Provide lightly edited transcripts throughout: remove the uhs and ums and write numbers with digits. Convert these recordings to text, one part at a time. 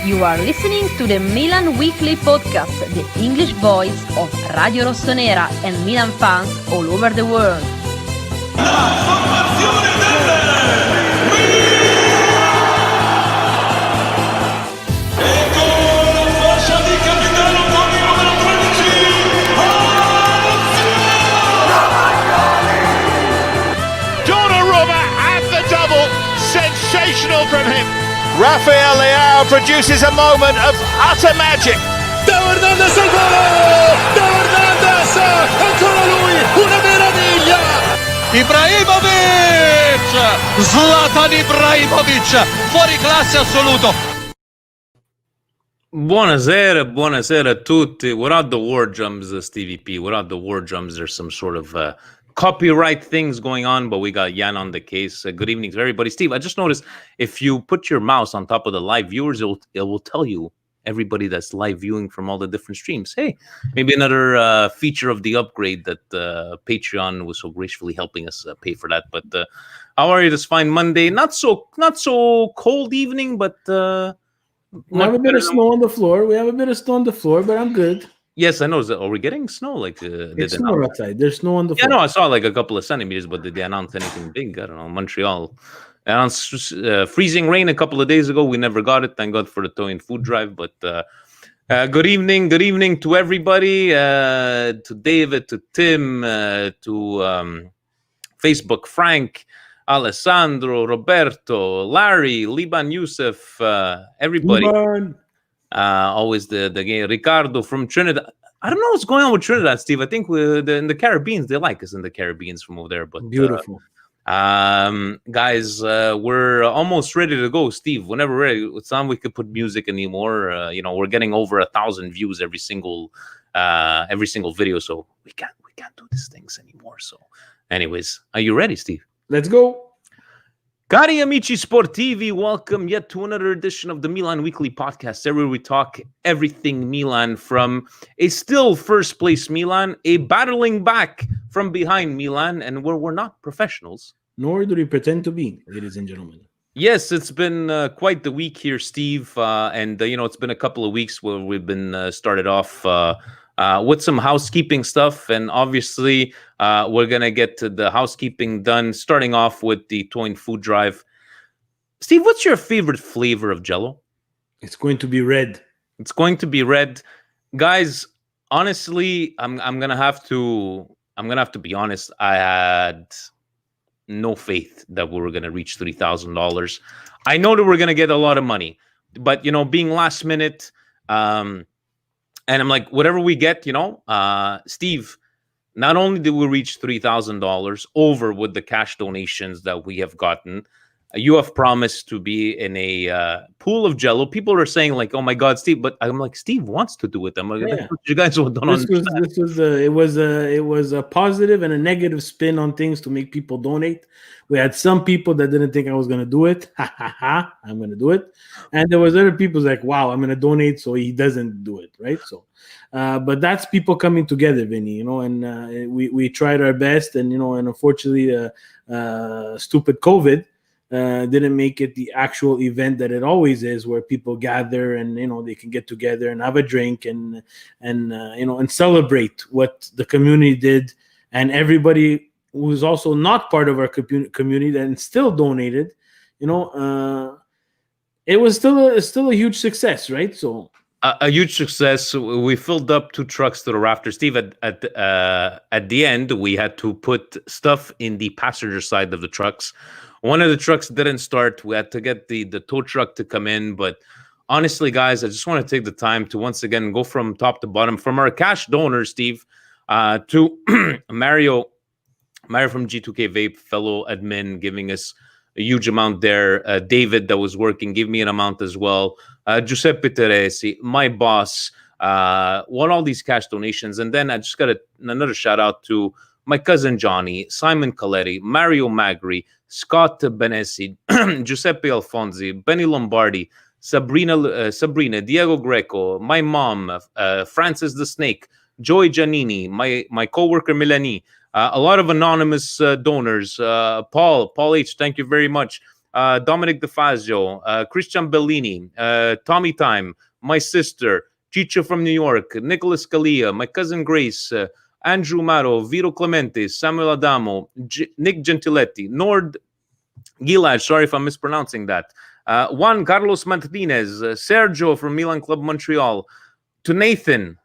You are listening to the Milan Weekly Podcast, the English voice of Radio Rossonera and Milan fans all over the world. La formazione delle e con la fascia di capitano con il numero 13 Donnarumma at the double, sensational from him. Rafael Leao produces a moment of utter magic. Teo Hernandez al volo! Teo Hernandez! Ancora lui! Una meraviglia! Ibrahimovic! Zlatan Ibrahimovic! Fuori classe assoluto! Buonasera a tutti. Without the war drums, Stevie P. Without the war drums, there's some sort of copyright things going on, but we got Jan on the case. Good evening to everybody. Steve, I just noticed if you put your mouse on top of the live viewers, it will tell you everybody that's live viewing from all the different streams. Hey, maybe another feature of the upgrade that Patreon was so gracefully helping us pay for that. But how are you this fine Monday? Not so cold evening, but we have a bit of snow on the floor. But I'm good. Yes, I know. Are we getting snow? Like it's snow outside. There's snow on the floor. Yeah, no, I saw like a couple of centimeters, but did they announce anything big? I don't know. Montreal announced freezing rain a couple of days ago. We never got it. Thank God for the toy and food drive. But good evening to everybody. To David, to Tim, to Facebook, Frank, Alessandro, Roberto, Larry, Liban Youssef, everybody. Liban. Always the game. Ricardo from Trinidad. I don't know what's going on with Trinidad, Steve. I think in the Caribbeans, they like us in the Caribbeans from over there. But beautiful. Guys, we're almost ready to go, Steve. Whenever we're ready, it's time we could put music anymore. We're getting over 1,000 views every single video, so we can't do these things anymore. So, anyways, are you ready, Steve? Let's go. Cari amici sportivi, welcome yet to another edition of the Milan Weekly Podcast, where we talk everything Milan, from a still first place Milan, a battling back from behind Milan, and where we're not professionals. Nor do we pretend to be, ladies and gentlemen. Yes, it's been quite the week here, Steve, and it's been a couple of weeks where we've been started off with some housekeeping stuff, and obviously we're going to get to the housekeeping done, starting off with the toy and food drive. Steve, what's your favorite flavor of Jell-O? It's going to be red. It's going to be red. Guys, honestly, I'm going to have to be honest. I had no faith that we were going to reach $3,000. I know that we're going to get a lot of money, but being last minute, and I'm like, whatever we get, Steve, not only did we reach $3,000 over with the cash donations that we have gotten, you have promised to be in a pool of Jell-O. People are saying like, "Oh my God, Steve!" But I'm like, Steve wants to do it. I'm like, yeah. You guys don't understand. It was a positive and a negative spin on things to make people donate. We had some people that didn't think I was going to do it. Ha ha ha! I'm going to do it. And there was other people like, "Wow, I'm going to donate," so he doesn't do it, right? So, but that's people coming together, Vinny. And we tried our best, and and unfortunately, stupid COVID didn't make it the actual event that it always is, where people gather and they can get together and have a drink and celebrate what the community did, and everybody who was also not part of our community and still donated. It was still a huge success, right? So a huge success. We filled up 2 trucks to the rafters. Steve, at the end, we had to put stuff in the passenger side of the trucks. One of the trucks didn't start. We had to get the tow truck to come in. But honestly, guys, I just want to take the time to once again go from top to bottom. From our cash donors, Steve, to Mario from G2K Vape, fellow admin, giving us a huge amount there. David, that was working, gave me an amount as well. Giuseppe Teresi, my boss, won all these cash donations. And then I just got another shout out to my cousin Johnny, Simon Coletti, Mario Magri, Scott Benessi, Giuseppe Alfonsi, Benny Lombardi, Sabrina, Diego Greco, my mom, Francis the Snake, Joey Giannini, my coworker Milani, a lot of anonymous donors, Paul H, thank you very much. Dominic DeFazio, Christian Bellini, Tommy Time, my sister, Chicho from New York, Nicholas Scalia, my cousin Grace, Andrew Maro, Vito Clemente, Samuel Adamo, Nick Gentiletti, Nord Gilad, sorry if I'm mispronouncing that, Juan Carlos Martinez, Sergio from Milan Club Montreal, to Nathan,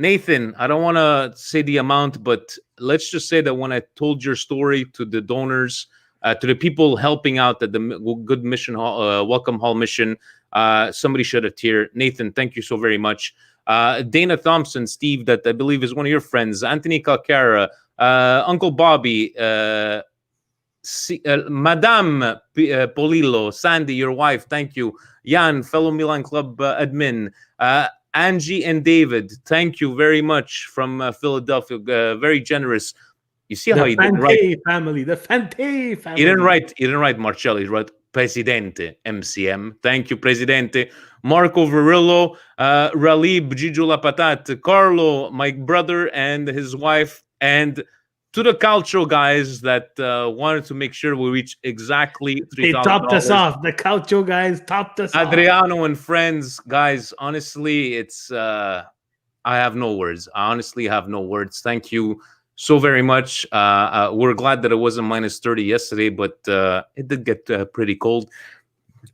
I don't want to say the amount, but let's just say that when I told your story to the donors, to the people helping out at the Good Mission Hall, Welcome Hall mission, somebody shed a tear. Nathan, thank you so very much. Dana Thompson, Steve, that I believe is one of your friends, Anthony Calcara, Uncle Bobby, Madame Polillo, Sandy, your wife, thank you. Jan, fellow Milan Club admin, Angie and David, thank you very much from Philadelphia. Very generous. You see how he didn't write family, the Fante family. He didn't write Marcello. He wrote Presidente MCM. Thank you, Presidente. Marco Virillo, Ralib, Gigi La Patat, Carlo, my brother and his wife, and to the Calcio guys that wanted to make sure we reach exactly $3,000. They topped us off. The Calcio guys topped us off. Adriano and friends, guys, honestly, it's I have no words. I honestly have no words. Thank you so very much. We're glad that it wasn't -30 yesterday, but it did get pretty cold,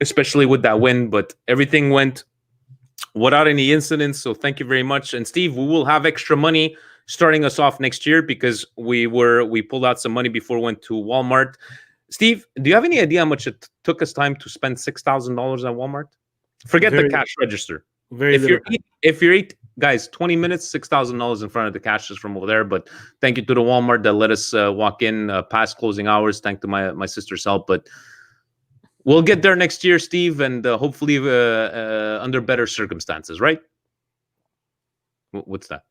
especially with that wind. But everything went without any incidents. So thank you very much. And Steve, we will have extra money starting us off next year because we pulled out some money before we went to Walmart. Steve, do you have any idea how much it took us time to spend $6,000 at Walmart? Forget the cash register. If you're guys, 20 minutes, $6,000 in front of the cashiers from over there. But thank you to the Walmart that let us walk in past closing hours. Thank to my sister's help. But we'll get there next year, Steve, and hopefully under better circumstances, right? What's that?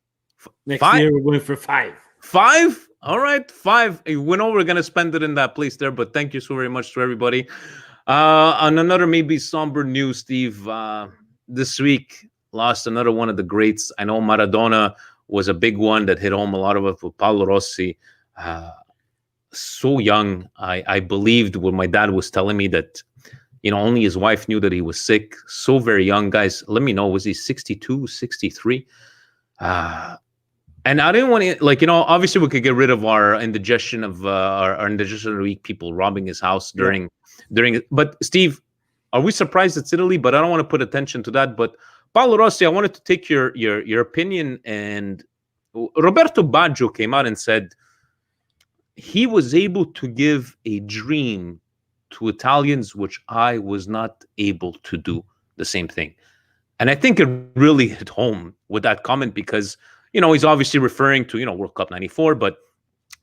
Next 5? year, we're going for 5. 5? All right, 5. We know we're going to spend it in that place there, but thank you so very much to everybody. On another maybe somber news, Steve, this week, lost another one of the greats. I know Maradona was a big one that hit home a lot of it with Paolo Rossi. So young. I believed when my dad was telling me that, only his wife knew that he was sick. So very young. Guys, let me know. Was he 62, 63? And I didn't want to, obviously we could get rid of our indigestion of our indigestion of the week, people robbing his house during it. But Steve, are we surprised it's Italy? But I don't want to put attention to that. But Paolo Rossi, I wanted to take your opinion. And Roberto Baggio came out and said he was able to give a dream to Italians, which I was not able to do the same thing. And I think it really hit home with that comment because, he's obviously referring to, World Cup 94. But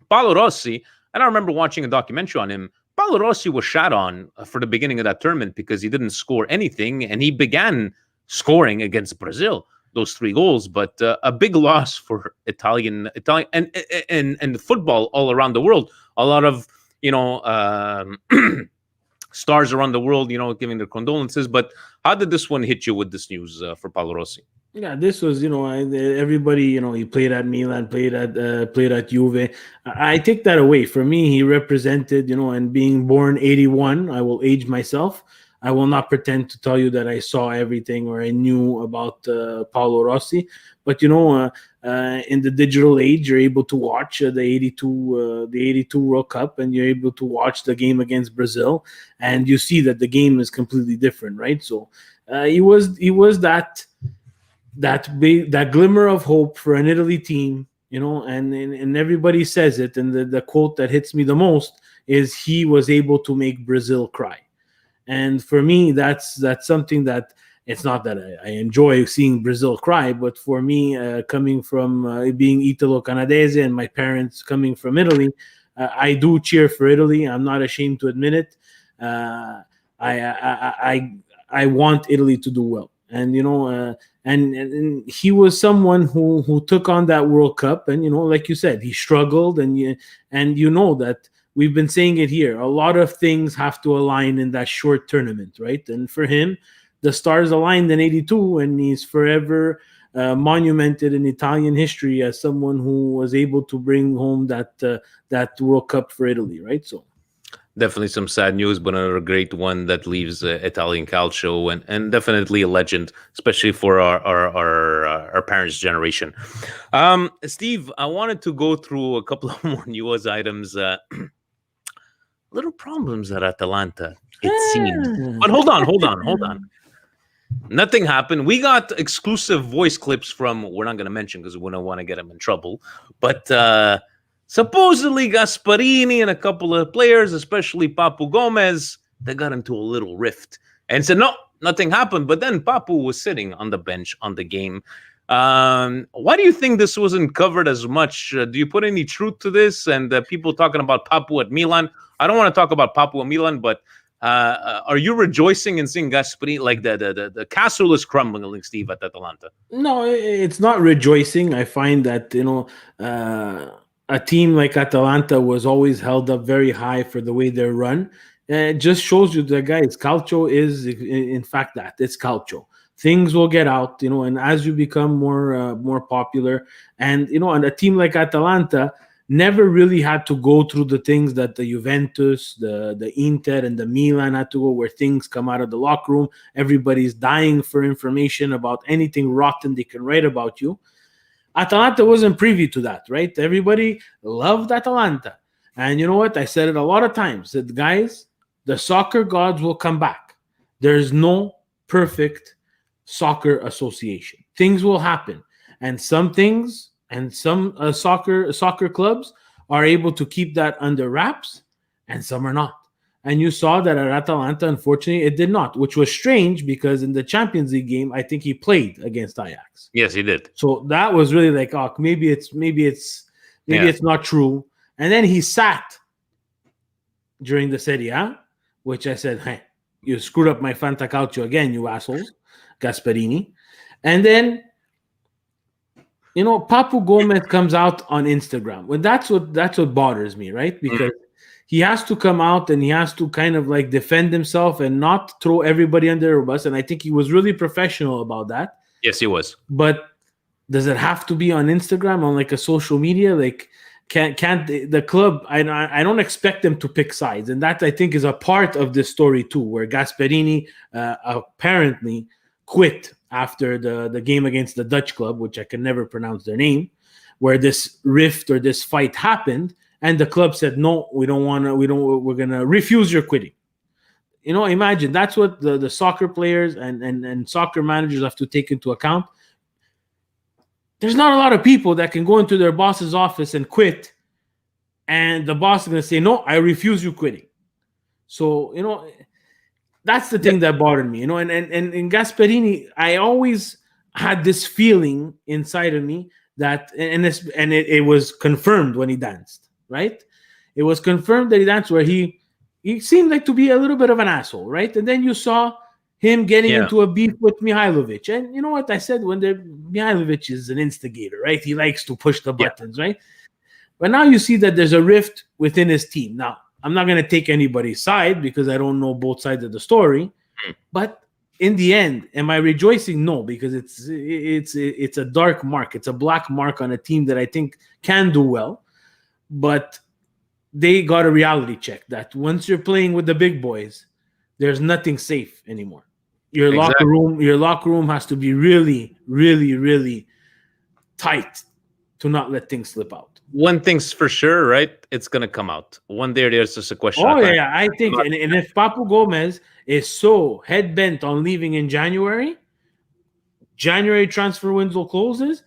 Paolo Rossi, and I remember watching a documentary on him, Paolo Rossi was shat on for the beginning of that tournament because he didn't score anything. And he began scoring against Brazil, those 3 goals. But a big loss for Italian and football all around the world. A lot of, stars around the world, giving their condolences. But how did this one hit you with this news for Paolo Rossi? Yeah, this was, everybody, he played at Milan, played at Juve. I take that away. For me, he represented, and being born 81, I will age myself. I will not pretend to tell you that I saw everything or I knew about Paolo Rossi. But, in the digital age, you're able to watch the 82 World Cup, and you're able to watch the game against Brazil, and you see that the game is completely different, right? So he was that glimmer of hope for an Italy team, and everybody says it. And the quote that hits me the most is he was able to make Brazil cry. And for me, that's something that it's not that I enjoy seeing Brazil cry, but for me, coming from being Italo-Canadese and my parents coming from Italy, I do cheer for Italy. I'm not ashamed to admit it. I want Italy to do well. And, and he was someone who took on that World Cup. And, like you said, he struggled. And that we've been saying it here. A lot of things have to align in that short tournament, right? And for him, the stars aligned in 82, and he's forever monumented in Italian history as someone who was able to bring home that World Cup for Italy, right? So, Definitely some sad news, but another great one that leaves Italian calcio and definitely a legend, especially for our parents' generation. Steve, I wanted to go through a couple of more news items. Little problems at Atalanta, it seems. But hold on. Nothing happened. We got exclusive voice clips from, we're not going to mention because we don't want to get him in trouble, but supposedly Gasparini and a couple of players, especially Papu Gomez, they got into a little rift and said, no, nothing happened. But then Papu was sitting on the bench on the game. Why do you think this wasn't covered as much? Do you put any truth to this? And people talking about Papu at Milan. I don't want to talk about Papu at Milan, but are you rejoicing in seeing Gasparini? Like the castle is crumbling, Steve, at Atalanta. No, it's not rejoicing. I find that, a team like Atalanta was always held up very high for the way they're run. It just shows you that, guys, calcio is, in fact, that. It's calcio. Things will get out, and as you become more popular, and, and a team like Atalanta never really had to go through the things that the Juventus, the Inter, and the Milan had to go, where things come out of the locker room. Everybody's dying for information about anything rotten they can write about you. Atalanta wasn't privy to that, right? Everybody loved Atalanta. And you know what? I said it a lot of times, that, guys, the soccer gods will come back. There's no perfect soccer association. Things will happen. And some things and some soccer clubs are able to keep that under wraps, and some are not. And you saw that at Atalanta, unfortunately, it did not, which was strange because in the Champions League game, I think he played against Ajax. Yes, he did. So that was really like, oh, maybe it's not true. And then he sat during the Serie A, which I said, hey, you screwed up my Fantacalcio again, you assholes, Gasparini. And then, Papu Gomez comes out on Instagram. Well, that's what bothers me, right? Because he has to come out and he has to kind of like defend himself and not throw everybody under the bus. And I think he was really professional about that. Yes, he was. But does it have to be on Instagram, on like a social media? Like, can't the club? I don't expect them to pick sides, and that, I think, is a part of this story too, where Gasparini apparently quit after the game against the Dutch club, which I can never pronounce their name, where this rift or this fight happened. And the club said, no, we're going to refuse your quitting. Imagine that's what the soccer players and soccer managers have to take into account. There's not a lot of people that can go into their boss's office and quit, and the boss is going to say, no, I refuse you quitting. So, that's the thing that bothered me, and in Gasparini, I always had this feeling inside of me that, it was confirmed when he danced. Right? It was confirmed that he danced where he seemed like to be a little bit of an asshole, right? And then you saw him getting into a beef with Mihailovic. And you know what I said? Mihailovic is an instigator, right? He likes to push the buttons, right? But now you see that there's a rift within his team. Now, I'm not going to take anybody's side because I don't know both sides of the story. But in the end, am I rejoicing? No, because it's a dark mark. It's a black mark on a team that I think can do well. But they got a reality check that once you're playing with the big boys, there's nothing safe anymore. Your locker room has to be really, really, really tight to not let things slip out. One thing's for sure, right? It's gonna come out one day. There's just a question. Oh yeah, I think, and if Papu Gomez is so head bent on leaving in January transfer window closes,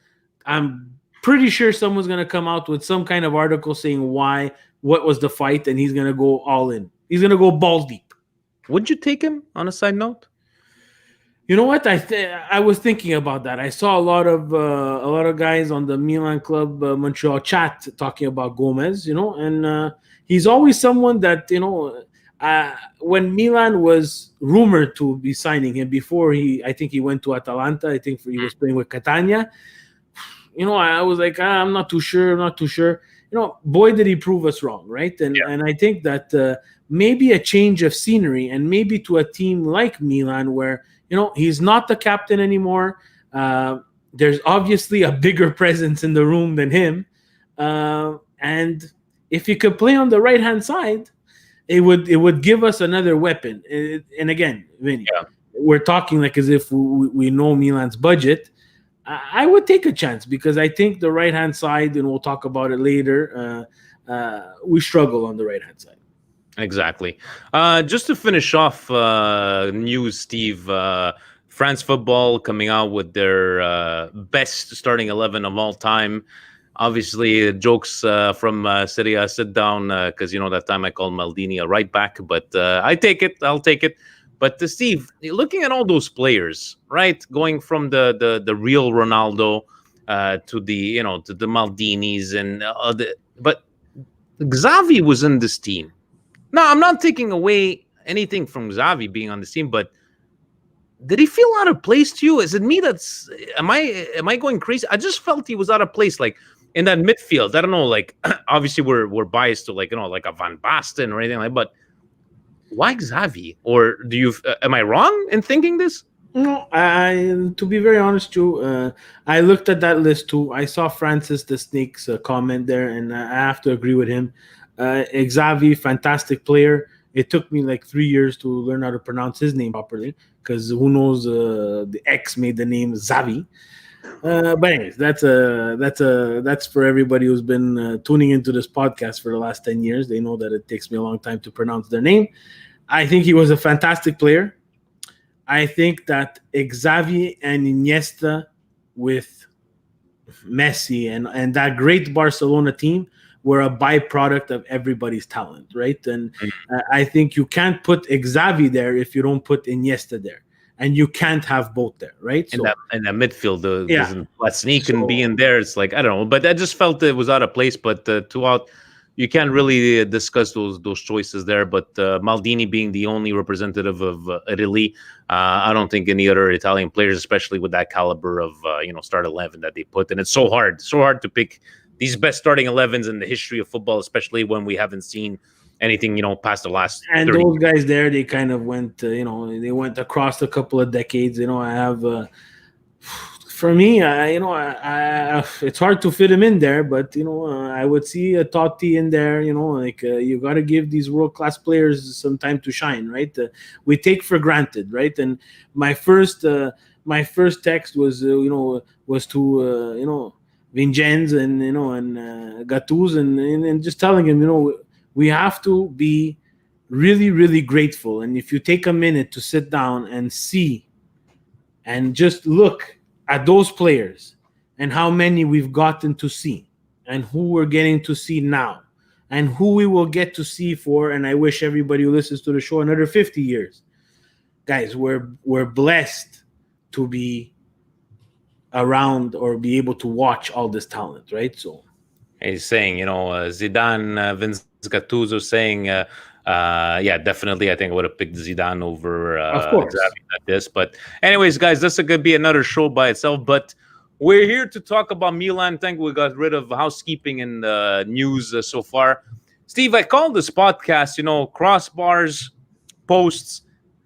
I'm pretty sure someone's going to come out with some kind of article saying what was the fight, and he's going to go all in. He's going to go balls deep. Would you take him on a side note? You know what? I was thinking about that. I saw a lot of guys on the Milan Club Montreal chat talking about Gomez, and he's always someone that, when Milan was rumored to be signing him before I think he went to Atalanta. I think he was playing with Catania. I was like, I'm not too sure. Boy, did he prove us wrong, right? And I think that maybe a change of scenery, and maybe to a team like Milan where, he's not the captain anymore. There's obviously a bigger presence in the room than him. And if he could play on the right-hand side, it would give us another weapon. And again, Vinny, we're talking like as if we know Milan's budget. I would take a chance because I think the right-hand side, and we'll talk about it later, we struggle on the right-hand side. Exactly. Just to finish off news, Steve, France football coming out with their best starting 11 of all time. Obviously, jokes from Serie A sit down because, that time I called Maldini a right back, but I take it. I'll take it. But Steve, looking at all those players, right, going from the real Ronaldo to the to the Maldinis but Xavi was in this team. Now, I'm not taking away anything from Xavi being on this team, but did he feel out of place to you? Is it me am I going crazy? I just felt he was out of place, like in that midfield. I don't know, like obviously we're biased to like a Van Basten or anything like that, but why Xavi? Or do you? Am I wrong in thinking this? No, to be very honest, too, I looked at that list too. I saw Francis the Snake's comment there, and I have to agree with him. Xavi, fantastic player. It took me like 3 years to learn how to pronounce his name properly because who knows? The X made the name Xavi. But anyways, that's for everybody who's been tuning into this podcast for the last 10 years. They know that it takes me a long time to pronounce their name. I think he was a fantastic player. I think that Xavi and Iniesta with Messi and that great Barcelona team were a byproduct of everybody's talent, right? And I think you can't put Xavi there if you don't put Iniesta there. And you can't have both there, right? And that midfield, Platini can be in there. It's like, I don't know. But I just felt it was out of place. But throughout, you can't really discuss those choices there. But Maldini being the only representative of Italy, I don't think any other Italian players, especially with that caliber of start 11 that they put. And it's so hard to pick these best starting 11s in the history of football, especially when we haven't seen anything past the last. And 30 those guys there, they kind of went they went across a couple of decades. I have for me, it's hard to fit him in there, but I would see a Totti in there. You got to give these world-class players some time to shine, right? We take for granted, right? And my first text was to Vincenz and Gattuso and just telling him, we have to be really, really grateful. And if you take a minute to sit down and see and just look at those players and how many we've gotten to see and who we're getting to see now and who we will get to see for, and I wish everybody who listens to the show another 50 years. Guys, we're blessed to be around or be able to watch all this talent, right? So he's saying, Zidane, Vince Gattuso saying, definitely. I think I would have picked Zidane over of course at this. But anyways, guys, this could be another show by itself. But we're here to talk about Milan. I think we got rid of housekeeping and news so far. Steve, I called this podcast, crossbars, posts,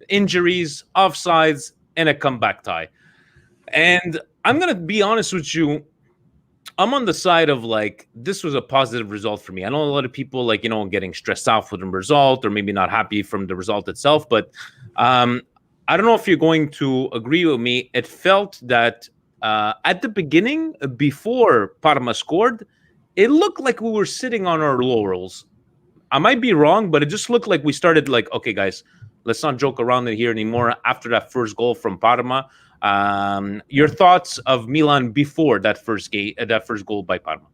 injuries, offsides, and a comeback tie. And I'm going to be honest with you. I'm on the side of this was a positive result for me. I know a lot of people getting stressed out with the result or maybe not happy from the result itself. But I don't know if you're going to agree with me. It felt that at the beginning, before Parma scored, it looked like we were sitting on our laurels. I might be wrong, but it just looked like we started okay, guys, let's not joke around in here anymore after that first goal from Parma. Your thoughts of Milan before that first goal by Parma?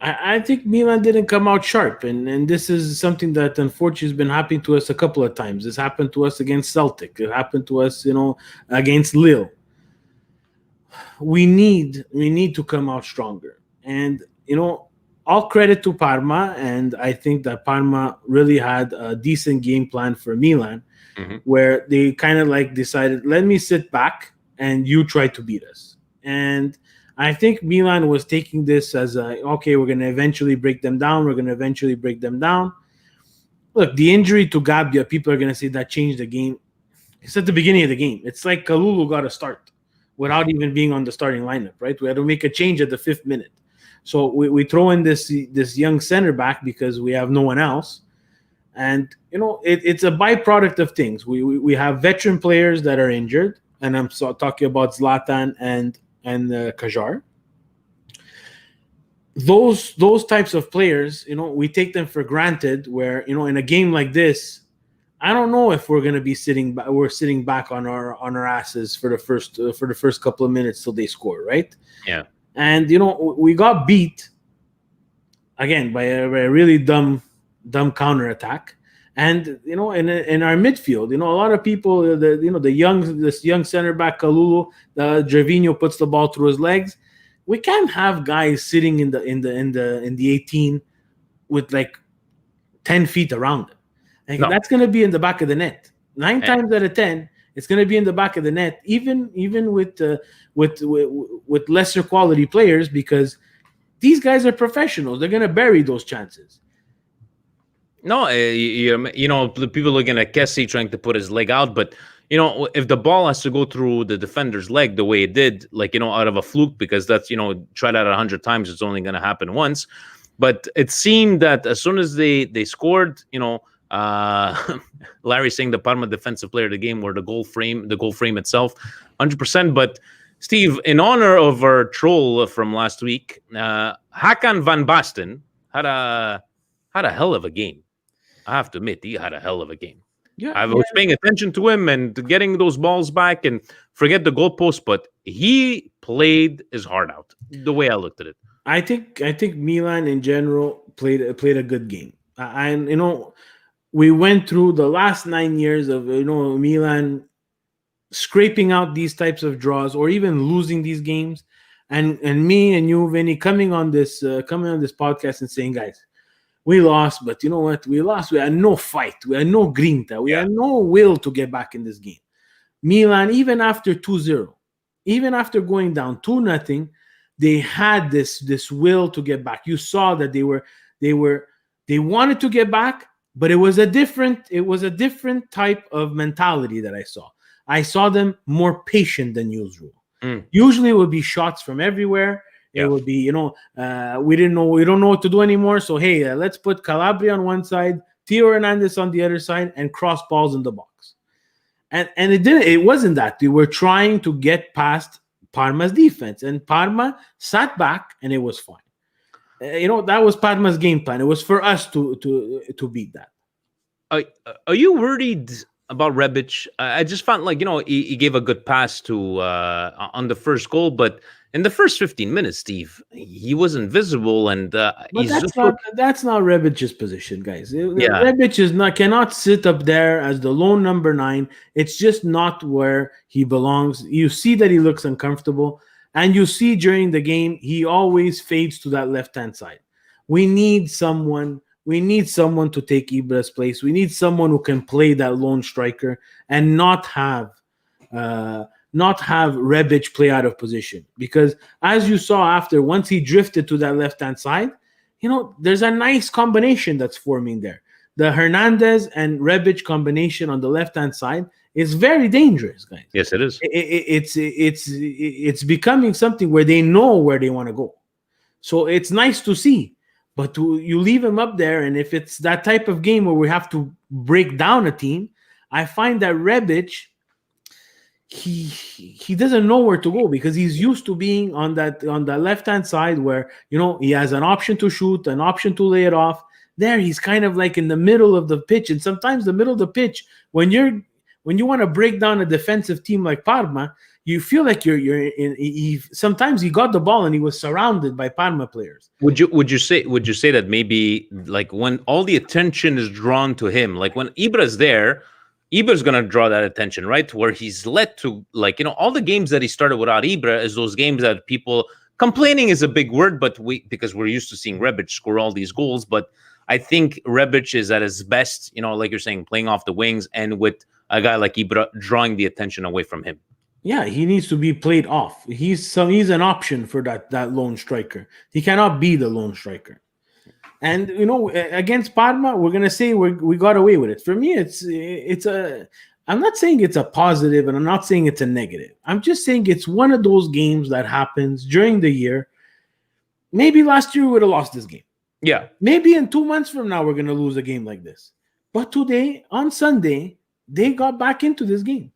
I think Milan didn't come out sharp, and this is something that unfortunately has been happening to us a couple of times. This happened to us against Celtic. It happened to us, against Lille. We need to come out stronger, and all credit to Parma, and I think that Parma really had a decent game plan for Milan. Mm-hmm. Where they kind of decided, let me sit back and you try to beat us. And I think Milan was taking this as okay, we're going to eventually break them down. Look, the injury to Gabbia, people are going to say that changed the game. It's at the beginning of the game. It's like Kalulu got a start without even being on the starting lineup, right? We had to make a change at the 5th minute. So we throw in this young center back because we have no one else. And it's a byproduct of things. We have veteran players that are injured, and I'm talking about Zlatan and Kajar. Those types of players, we take them for granted. Where in a game like this, I don't know if we're going to be sitting back on our asses for the first couple of minutes till they score, right? Yeah. And we got beat again by a really dumb counterattack. And in our midfield, a lot of people, this young center back Kalulu, Gervinho puts the ball through his legs. We can't have guys sitting in the 18 with like 10 feet around them. Like, no. That's going to be in the back of the net. 9 times out of 10, it's going to be in the back of the net, even with lesser quality players, because these guys are professionals. They're going to bury those chances. No, the people looking at Kessie trying to put his leg out, but if the ball has to go through the defender's leg the way it did, out of a fluke, because that's tried out 100 times, it's only going to happen once. But it seemed that as soon as they scored, Larry saying the Parma defensive player of the game were the goal frame itself, 100%. But Steve, in honor of our troll from last week, Hakan van Basten had a hell of a game. I have to admit, he had a hell of a game. Yeah, I was paying attention to him and getting those balls back, and forget the goalpost, but he played his heart out. The way I looked at it, I think Milan in general played a good game. And we went through the last 9 years of Milan scraping out these types of draws or even losing these games, and me and you, Vinny, coming on this podcast and saying, guys, we lost, but you know what? We lost. We had no fight. We had no grinta. We had no will to get back in this game. Milan, even after 2-0, even after going down 2-0, they had this will to get back. You saw that they wanted to get back, but it was a different type of mentality that I saw. I saw them more patient than usual. Usually it would be shots from everywhere. It would be, we don't know what to do anymore. So, hey, let's put Calabria on one side, Theo Hernandez on the other side, and cross balls in the box. And it wasn't that. They were trying to get past Parma's defense, and Parma sat back, and it was fine. That was Parma's game plan. It was for us to beat that. Are you worried about Rebic? I just found he gave a good pass to on the first goal, but in the first 15 minutes, Steve, he was invisible, and that's not Rebic's position, guys. Rebic cannot sit up there as the lone number 9. It's just not where he belongs. You see that he looks uncomfortable, and you see during the game he always fades to that left-hand side. We need someone to take Ibra's place. We need someone who can play that lone striker and not have Rebic play out of position. Because as you saw after, once he drifted to that left-hand side, there's a nice combination that's forming there. The Hernandez and Rebic combination on the left-hand side is very dangerous, guys. Yes, it is. It's becoming something where they know where they want to go. So it's nice to see. But you leave him up there, and if it's that type of game where we have to break down a team, I find that Rebic, he doesn't know where to go, because he's used to being on that left-hand side where he has an option to shoot, an option to lay it off. There he's kind of like in the middle of the pitch, and sometimes the middle of the pitch, when you want to break down a defensive team like Parma, you feel like you're in. Sometimes he got the ball and he was surrounded by Parma players. Would you say that maybe when all the attention is drawn to him, like when Ibra's there, Ibra's gonna draw that attention, right? Where he's led to all the games that he started without Ibra is those games that people complaining is a big word, but because we're used to seeing Rebic score all these goals, but I think Rebic is at his best, like you're saying, playing off the wings and with a guy like Ibra drawing the attention away from him. Yeah, he needs to be played off. He's an option for that lone striker. He cannot be the lone striker. And against Parma, we're gonna say we got away with it. For me, I'm not saying it's a positive, and I'm not saying it's a negative. I'm just saying it's one of those games that happens during the year. Maybe last year we would have lost this game. Yeah. Maybe in 2 months from now we're gonna lose a game like this. But today, on Sunday, they got back into this game.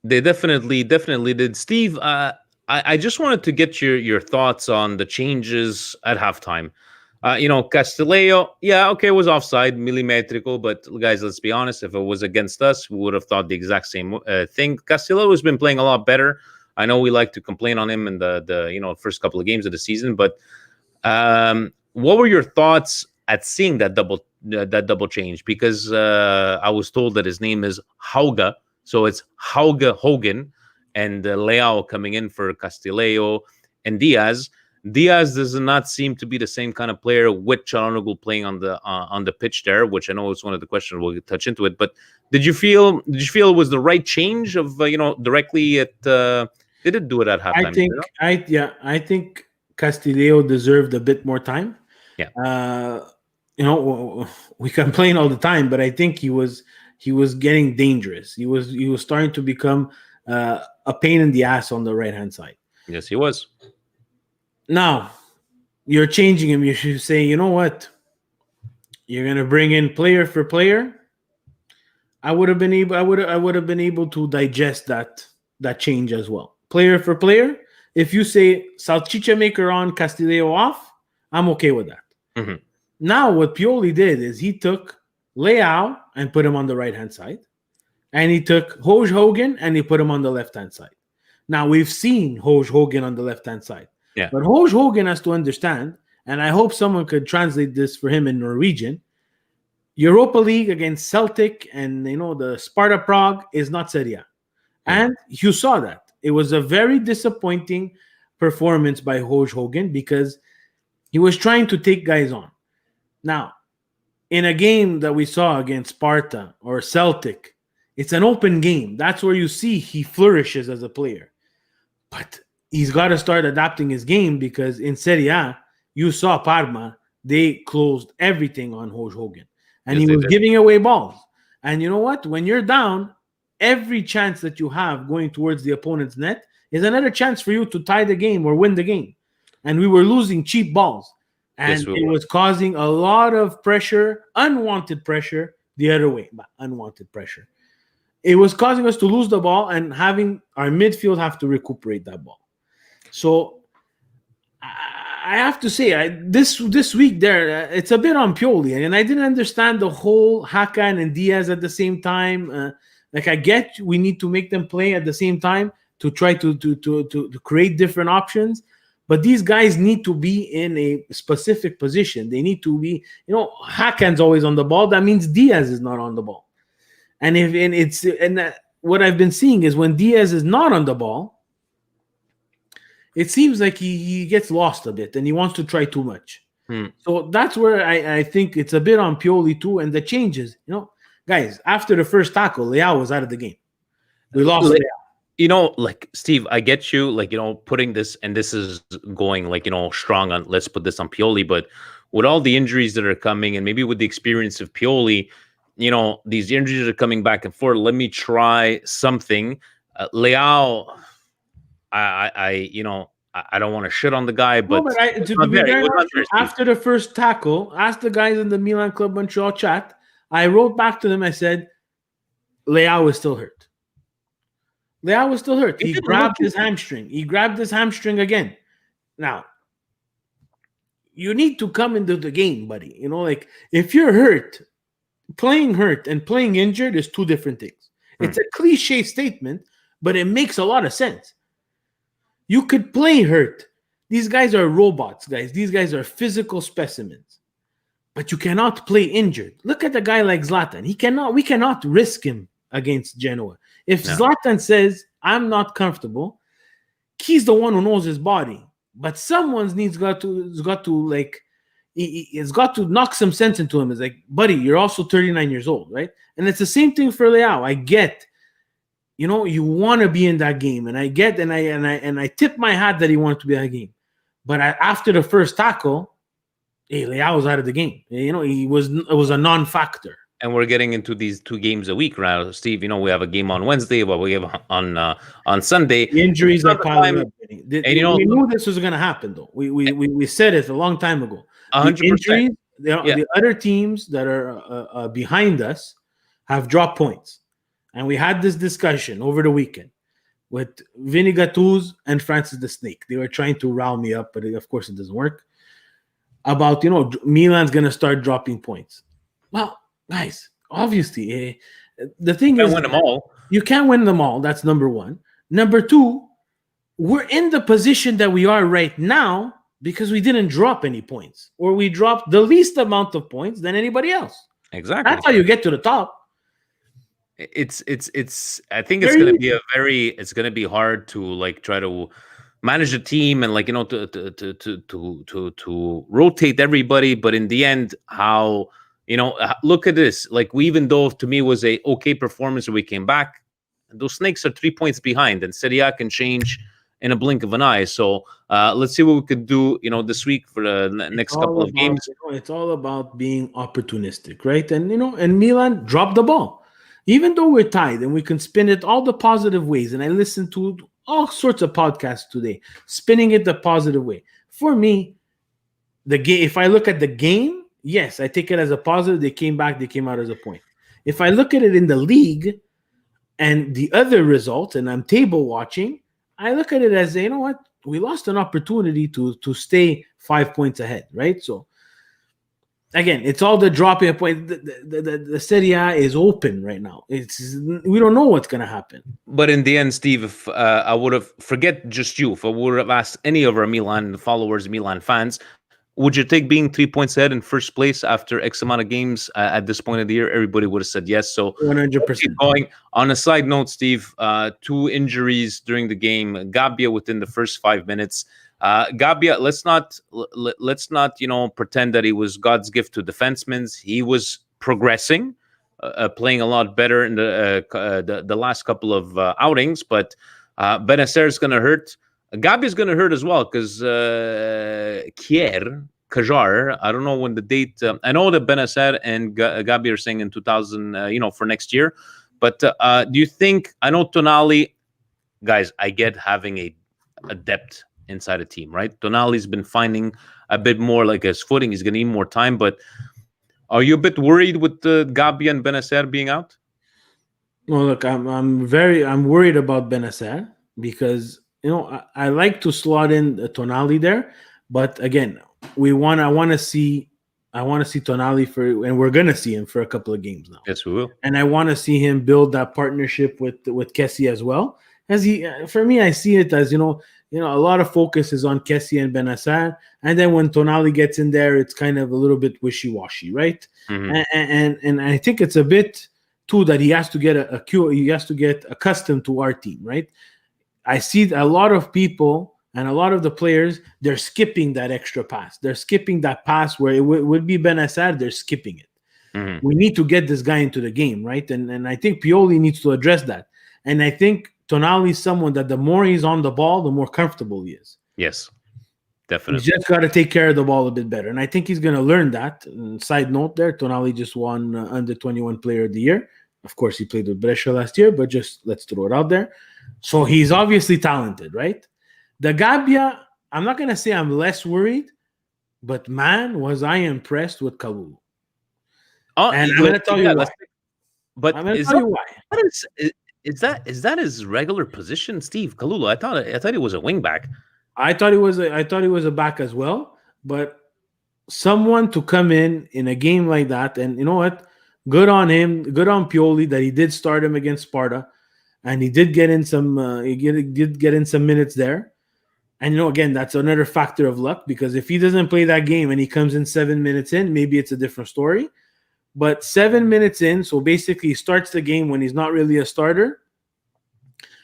They definitely did. Steve, I just wanted to get your thoughts on the changes at halftime. Castillejo, it was offside, millimetrical, but guys, let's be honest, if it was against us, we would have thought the exact same thing. Castillejo has been playing a lot better. I know we like to complain on him in the first couple of games of the season, but what were your thoughts at seeing that double change? Because I was told that his name is Hauga, so it's Hauga Hogan, and Leao coming in for Castillejo and Diaz. Diaz does not seem to be the same kind of player with Çalhanoğlu playing on the pitch there, which I know is one of the questions. We'll touch into it. But did you feel it was the right change of directly at? Did it do it at halftime? I think Castillejo deserved a bit more time. Yeah. We complain all the time, but I think he was getting dangerous. He was starting to become a pain in the ass on the right hand side. Yes, he was. Now, you're changing him. You should say, you know what? You're gonna bring in player for player. I would have been able to digest that change as well. Player for player. If you say Salchicha maker on, Castillejo off, I'm okay with that. Mm-hmm. Now, what Pioli did is he took Leao and put him on the right hand side, and he took Hoj Hogan and he put him on the left hand side. Now we've seen Hoj Hogan on the left hand side. Yeah. But Hoj Hogan has to understand, and I hope someone could translate this for him in Norwegian. Europa League against Celtic and the Sparta Prague is not Serie A. And you saw that. It was a very disappointing performance by Hoj Hogan because he was trying to take guys on. Now, in a game that we saw against Sparta or Celtic, it's an open game. That's where you see he flourishes as a player. But he's got to start adapting his game because in Serie A, you saw Parma, they closed everything on Hoj Hogan. And he was giving away balls. And you know what? When you're down, every chance that you have going towards the opponent's net is another chance for you to tie the game or win the game. And we were losing cheap balls. And it was causing a lot of pressure, unwanted pressure, the other way. Unwanted pressure. It was causing us to lose the ball and having our midfield have to recuperate that ball. So I have to say, this week there, it's a bit on Pioli, and I didn't understand the whole Hakan and Diaz at the same time. I get we need to make them play at the same time to try to create different options, but these guys need to be in a specific position. They need to be, Hakan's always on the ball. That means Diaz is not on the ball, what I've been seeing is when Diaz is not on the ball, it seems like he gets lost a bit and he wants to try too much. So that's where I think it's a bit on Pioli too. And the changes, guys, after the first tackle, Leao was out of the game. We lost Leao. Steve, I get you, putting this, and this is going strong on, let's put this on Pioli, but with all the injuries that are coming and maybe with the experience of Pioli, these injuries are coming back and forth. Let me try something. Leao, I don't want to shit on the guy, but, after the first tackle, asked the guys in the Milan Club Montreal chat, I wrote back to them. I said, Leao is still hurt. Leao was still hurt. He grabbed his hamstring. He grabbed his hamstring again. Now, you need to come into the game, buddy. If you're hurt and playing injured is two different things. It's a cliche statement, but it makes a lot of sense. You could play hurt. These guys are robots, guys. These guys are physical specimens. But you cannot play injured. Look at a guy like Zlatan. We cannot risk him against Genoa. If Zlatan says, I'm not comfortable, he's the one who knows his body. But someone's got to knock some sense into him. It's like, buddy, you're also 39 years old, right? And it's the same thing for Leao. I get, you want to be in that game, and I get, and I tip my hat that he wanted to be in that game. But after the first tackle, Leao was out of the game. It was a non-factor. And we're getting into these 2 games a week, right, Steve? We have a game on Wednesday, but we have on Sunday. The injuries are piling up. We knew this was going to happen, though. We said it a long time ago. 100%. The other teams that are behind us have dropped points. And we had this discussion over the weekend with Vinny Gattuso and Francis the Snake. They were trying to round me up, but of course it doesn't work. About, Milan's going to start dropping points. Well, guys, obviously, the thing is, win them all. You can't win them all. That's number one. Number two, we're in the position that we are right now because we didn't drop any points, or we dropped the least amount of points than anybody else. Exactly. That's how you get to the top. It's I think it's going to be hard to try to manage the team and to rotate everybody, but in the end, how look at this, even though to me was a okay performance when we came back, those Snakes are 3 points behind, and Serie A can change in a blink of an eye. So let's see what we could do this week for the next couple of games. It's all about being opportunistic, right? And and Milan dropped the ball. Even though we're tied and we can spin it all the positive ways, and I listened to all sorts of podcasts today, spinning it the positive way. For me, the game, if I look at the game, yes, I take it as a positive. They came back, they came out as a point. If I look at it in the league and the other results, and I'm table watching, I look at it as, we lost an opportunity to stay 5 points ahead, right? So, again, it's all the dropping a point. The Serie A is open right now. We don't know what's going to happen. But in the end, Steve, if I would have, forget just you, if I would have asked any of our Milan followers, Milan fans, would you take being 3 points ahead in first place after X amount of games at this point of the year? Everybody would have said yes. So 100%. Going on a side note, Steve, 2 injuries during the game. Gabbia within the first 5 minutes. Gabbia, let's not pretend that he was God's gift to defensemen. He was progressing, playing a lot better in the last couple of outings. But Benacer is going to hurt. Gabbia is going to hurt as well because Kajar, I don't know when the date. I know that Benacer and Gabbia are saying in 2000, for next year. But do you think? I know Tonali, guys. I get having a depth inside a team, right? Tonali's been finding a bit more his footing. He's going to need more time. But are you a bit worried with Gabbia and Benacer being out? Well, look, I'm worried about Benacer because I like to slot in Tonali there, but again, I want to see Tonali and we're gonna see him for a couple of games now. Yes, we will. And I want to see him build that partnership with Kessie as well. For me, I see it as a lot of focus is on Kessie and Benacer, and then when Tonali gets in there, it's kind of a little bit wishy-washy, right? Mm-hmm. And I think it's a bit too that he has to get accustomed to our team, right? I see a lot of people and a lot of the players, they're skipping that extra pass. They're skipping that pass where it would be Benacer, they're skipping it. Mm-hmm. We need to get this guy into the game, right? And I think Pioli needs to address that. And I think Tonali is someone that the more he's on the ball, the more comfortable he is. Yes, definitely. He's just got to take care of the ball a bit better. And I think he's going to learn that. And side note there, Tonali just won under 21 Player of the Year. Of course, he played with Brescia last year, but just let's throw it out there. So he's obviously talented, right? The Gabbia, I'm not going to say I'm less worried, but man, was I impressed with Kalulu. And I'm going to tell you why. But I'm going to tell you why. Is that his regular position, Steve? Kalulu? I thought he was a wing back. I thought he was a back as well. But someone to come in a game like that, and you know what? Good on him. Good on Pioli that he did start him against Sparta, and he did get in some. He did get in some minutes there. And again, that's another factor of luck because if he doesn't play that game and he comes in 7 minutes in, maybe it's a different story. But 7 minutes in, so basically he starts the game when he's not really a starter.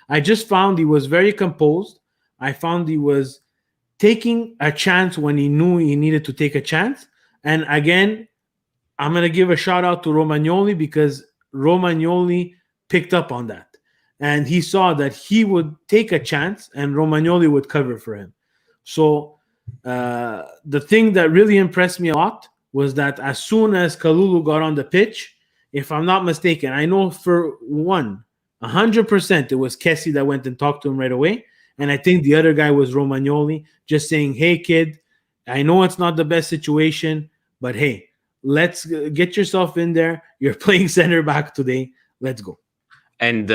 I just found he was very composed. I found he was taking a chance when he knew he needed to take a chance. And again, I'm going to give a shout out to Romagnoli because Romagnoli picked up on that. And he saw that he would take a chance and Romagnoli would cover for him. So the thing that really impressed me a lot was that as soon as Kalulu got on the pitch, if I'm not mistaken, I know for 100% it was Kessie that went and talked to him right away. And I think the other guy was Romagnoli, just saying, hey, kid, I know it's not the best situation, but hey, Let's get yourself in there. You're playing center back today. Let's go. And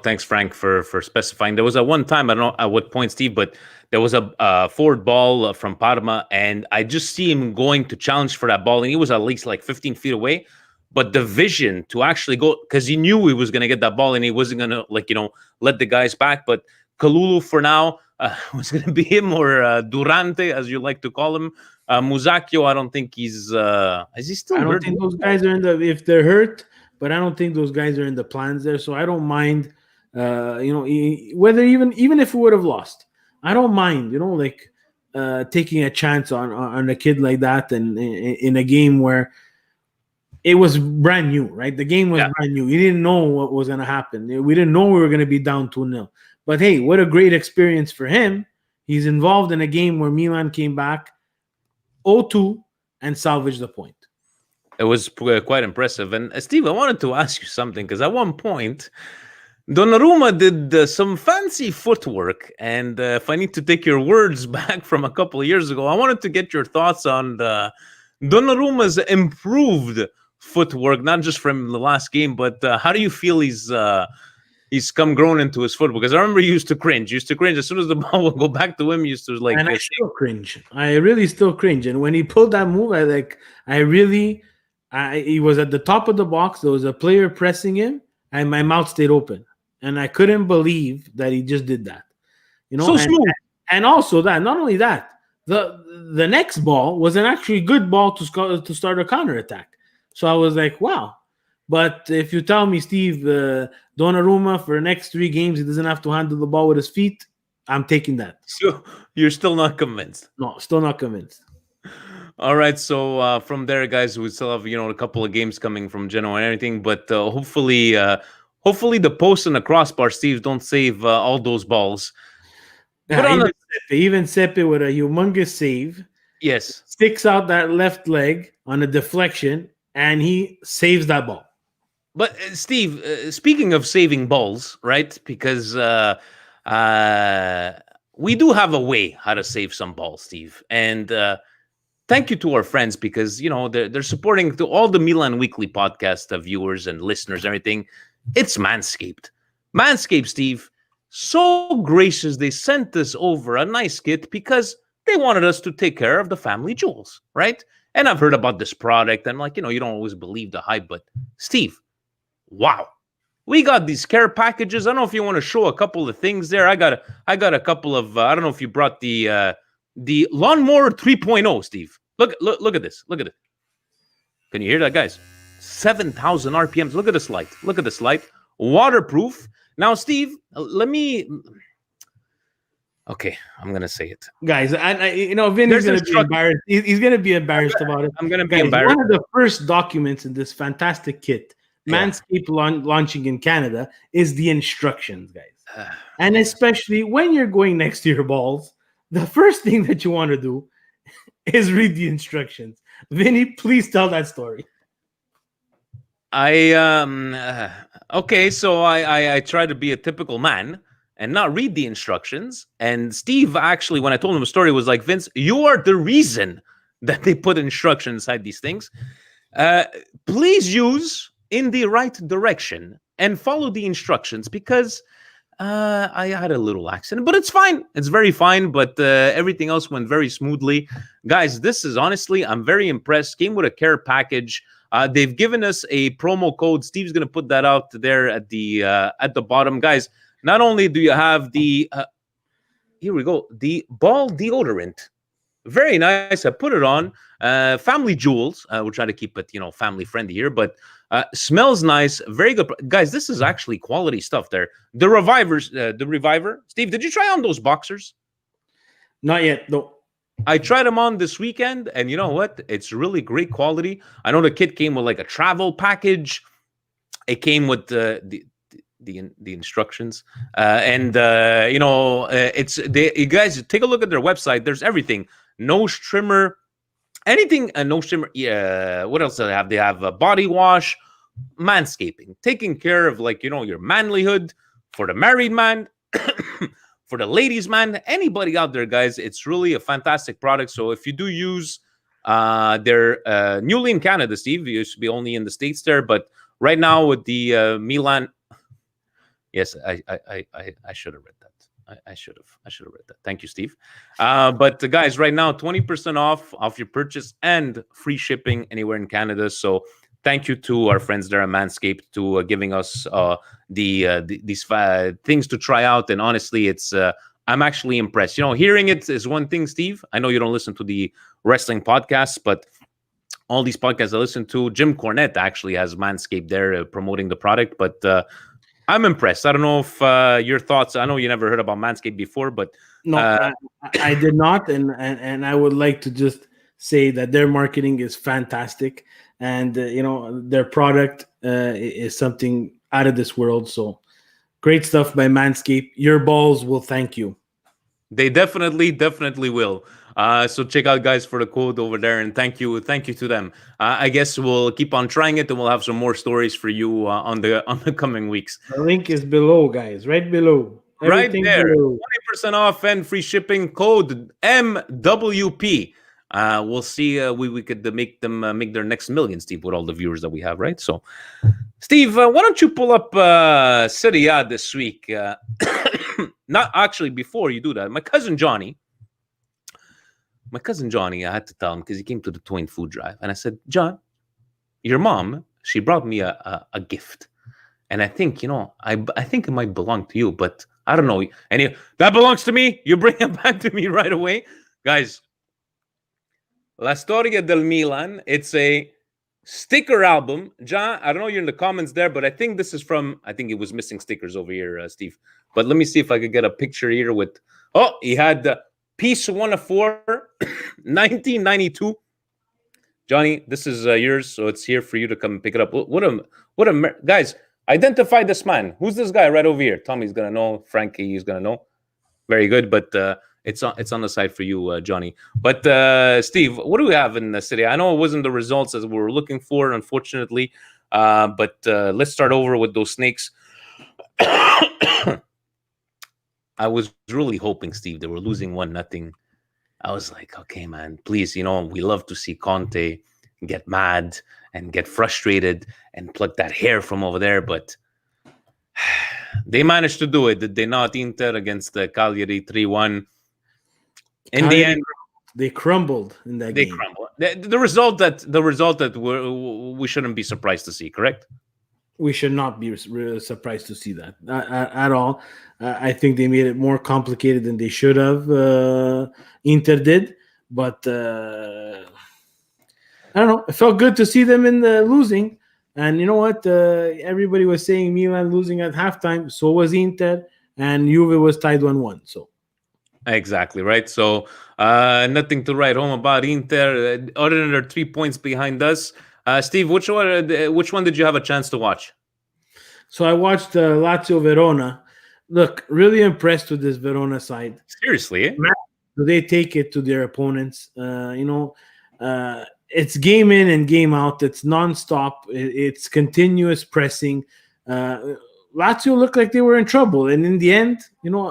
thanks, Frank, for specifying. There was a one time, I don't know at what point, Steve, but there was a forward ball from Parma, and I just see him going to challenge for that ball, and he was at least like 15 feet away. But the vision to actually go, because he knew he was going to get that ball, and he wasn't going to let the guys back. But Kalulu for now was going to be him, or Durante, as you like to call him. Musacchio, I don't think he's. Is he still? I don't think those guys are if they're hurt. But I don't think those guys are in the plans there, so I don't mind. Whether even if we would have lost, I don't mind. Taking a chance on a kid like that, and in a game where it was brand new, right? The game was brand new. We didn't know what was going to happen. We didn't know we were going to be down 2-0. But hey, what a great experience for him. He's involved in a game where Milan came back 0-2 and salvaged the point. It was quite impressive. And Steve, I wanted to ask you something, because at one point, Donnarumma did some fancy footwork. And if I need to take your words back from a couple of years ago, I wanted to get your thoughts on Donnarumma's improved footwork, not just from the last game, but how do you feel he's come grown into his footwork? Because I remember he used to cringe. As soon as the ball would go back to him, he used to like. And I still cringe. I really still cringe. And when he pulled that move, he was at the top of the box. There was a player pressing him, and my mouth stayed open, and I couldn't believe that he just did that. So smooth. And also that, not only that, the next ball was an actually good ball to start a counterattack. So I was like, wow. But if you tell me, Steve, Donnarumma for the next 3 games, he doesn't have to handle the ball with his feet, I'm taking that. So you're still not convinced? No, still not convinced. All right, so from there, guys, we still have a couple of games coming from Genoa and everything, but hopefully the post and the crossbar, Steve, don't save all those balls. Even Sepe with a humongous save. Yes, sticks out that left leg on a deflection, and he saves that ball. But Steve, speaking of saving balls, right? Because we do have a way how to save some balls, Steve, and. Thank you to our friends, because they're supporting to all the Milan Weekly Podcast viewers and listeners, everything. It's MANSCAPED. MANSCAPED, Steve, so gracious, they sent us over a nice kit because they wanted us to take care of the family jewels, right? And I've heard about this product, and you don't always believe the hype, but Steve, wow. We got these care packages. I don't know if you want to show a couple of things there. I got a couple of I don't know if you brought the lawnmower 3.0, Steve. Look at this. Look at it. Can you hear that, guys? 7,000 RPMs. Look at this light. Look at this light. Waterproof. Now, Steve, let me. Okay, I'm gonna say it, guys. Vinny's gonna be embarrassed. He's gonna be embarrassed about it. I'm gonna be embarrassed. One of the first documents in this fantastic kit, MANSCAPED launching in Canada, is the instructions, guys. And especially when you're going next to your balls, the first thing that you want to do is read the instructions. Vinny, please tell that story. Okay, so I try to be a typical man and not read the instructions. And Steve, actually, when I told him the story, was like, Vince, you are the reason that they put instructions inside these things. Please use in the right direction and follow the instructions, because I had a little accident, but it's fine. It's very fine, but everything else went very smoothly. Guys, this is honestly, I'm very impressed. Came with a care package. They've given us a promo code. Steve's going to put that out there at the bottom. Guys, not only do you have the, here we go, the ball deodorant. Very nice. I put it on. Family jewels. We're trying to keep it, family friendly here, but smells nice. Very good. Guys, this is actually quality stuff there. The Reviver. Steve, did you try on those boxers? Not yet. No. I tried them on this weekend, and you know what? It's really great quality. I know the kit came with like a travel package. It came with the instructions, you guys take a look at their website. There's everything. Nose trimmer, anything. Nose trimmer. Yeah. What else do they have? They have a body wash, manscaping, taking care of your manlyhood for the married man. For the ladies, man, anybody out there, guys, it's really a fantastic product. So if you do use They're newly in Canada, Steve. It used to be only in the States there, but right now with the Milan. Yes, I should have read that. I should have read that. Thank you, Steve. But guys, right now, 20% off your purchase and free shipping anywhere in Canada. So thank you to our friends there at Manscaped to giving us these things to try out. And honestly, it's I'm actually impressed. Hearing it is one thing, Steve. I know you don't listen to the wrestling podcasts, but all these podcasts I listen to, Jim Cornette actually has Manscaped there promoting the product. But I'm impressed. I don't know if your thoughts. I know you never heard about Manscaped before, but no, I did not, and I would like to just say that their marketing is fantastic, and their product is something out of this world. So great stuff by Manscaped. Your balls will thank you. They definitely will. So check out, guys, for the code over there, and thank you to them. I guess we'll keep on trying it, and we'll have some more stories for you on the coming weeks. The link is below, guys, right below. Everything right there, 20% off and free shipping. Code MWP. We'll see. We could make them make their next million, Steve, with all the viewers that we have, right? So, Steve, why don't you pull up Serie A this week? Not actually before you do that. My cousin Johnny, I had to tell him because he came to the Twain food drive. And I said, John, your mom, she brought me a gift. And I think, I think it might belong to you, but I don't know. And that belongs to me. You bring it back to me right away. Guys, La Storia del Milan. It's a sticker album. John, I don't know you're in the comments there, but I think this is from, I think it was missing stickers over here, Steve. But let me see if I could get a picture here with, he had Piece 1 of 4, 1992. Johnny, this is yours, so it's here for you to come pick it up. Guys, identify this man. Who's this guy right over here? Tommy's gonna know. Frankie is gonna know. Very good, but it's on the side for you, Johnny. But Steve, what do we have in the city? I know it wasn't the results as we were looking for, unfortunately. But let's start over with those snakes. I was really hoping, Steve, they were losing 1-0. I was like, okay, man, please, we love to see Conte get mad and get frustrated and pluck that hair from over there, but they managed to do it. Did they not? Inter against the Cagliari 3-1. In the end, they crumbled in that game. They crumbled. The result that we shouldn't be surprised to see, correct? We should not be surprised to see that at all. I think they made it more complicated than they should have. Inter did, but I don't know. It felt good to see them in the losing. And you know what? Everybody was saying Milan losing at halftime. So was Inter, and Juve was tied 1-1. So exactly right. So nothing to write home about Inter, other than they're 3 points behind us. Steve, which one did you have a chance to watch? So I watched Lazio Verona. Look, really impressed with this Verona side. Seriously, eh? Do they take it to their opponents? It's game in and game out. It's nonstop. It's continuous pressing. Lazio looked like they were in trouble, and in the end,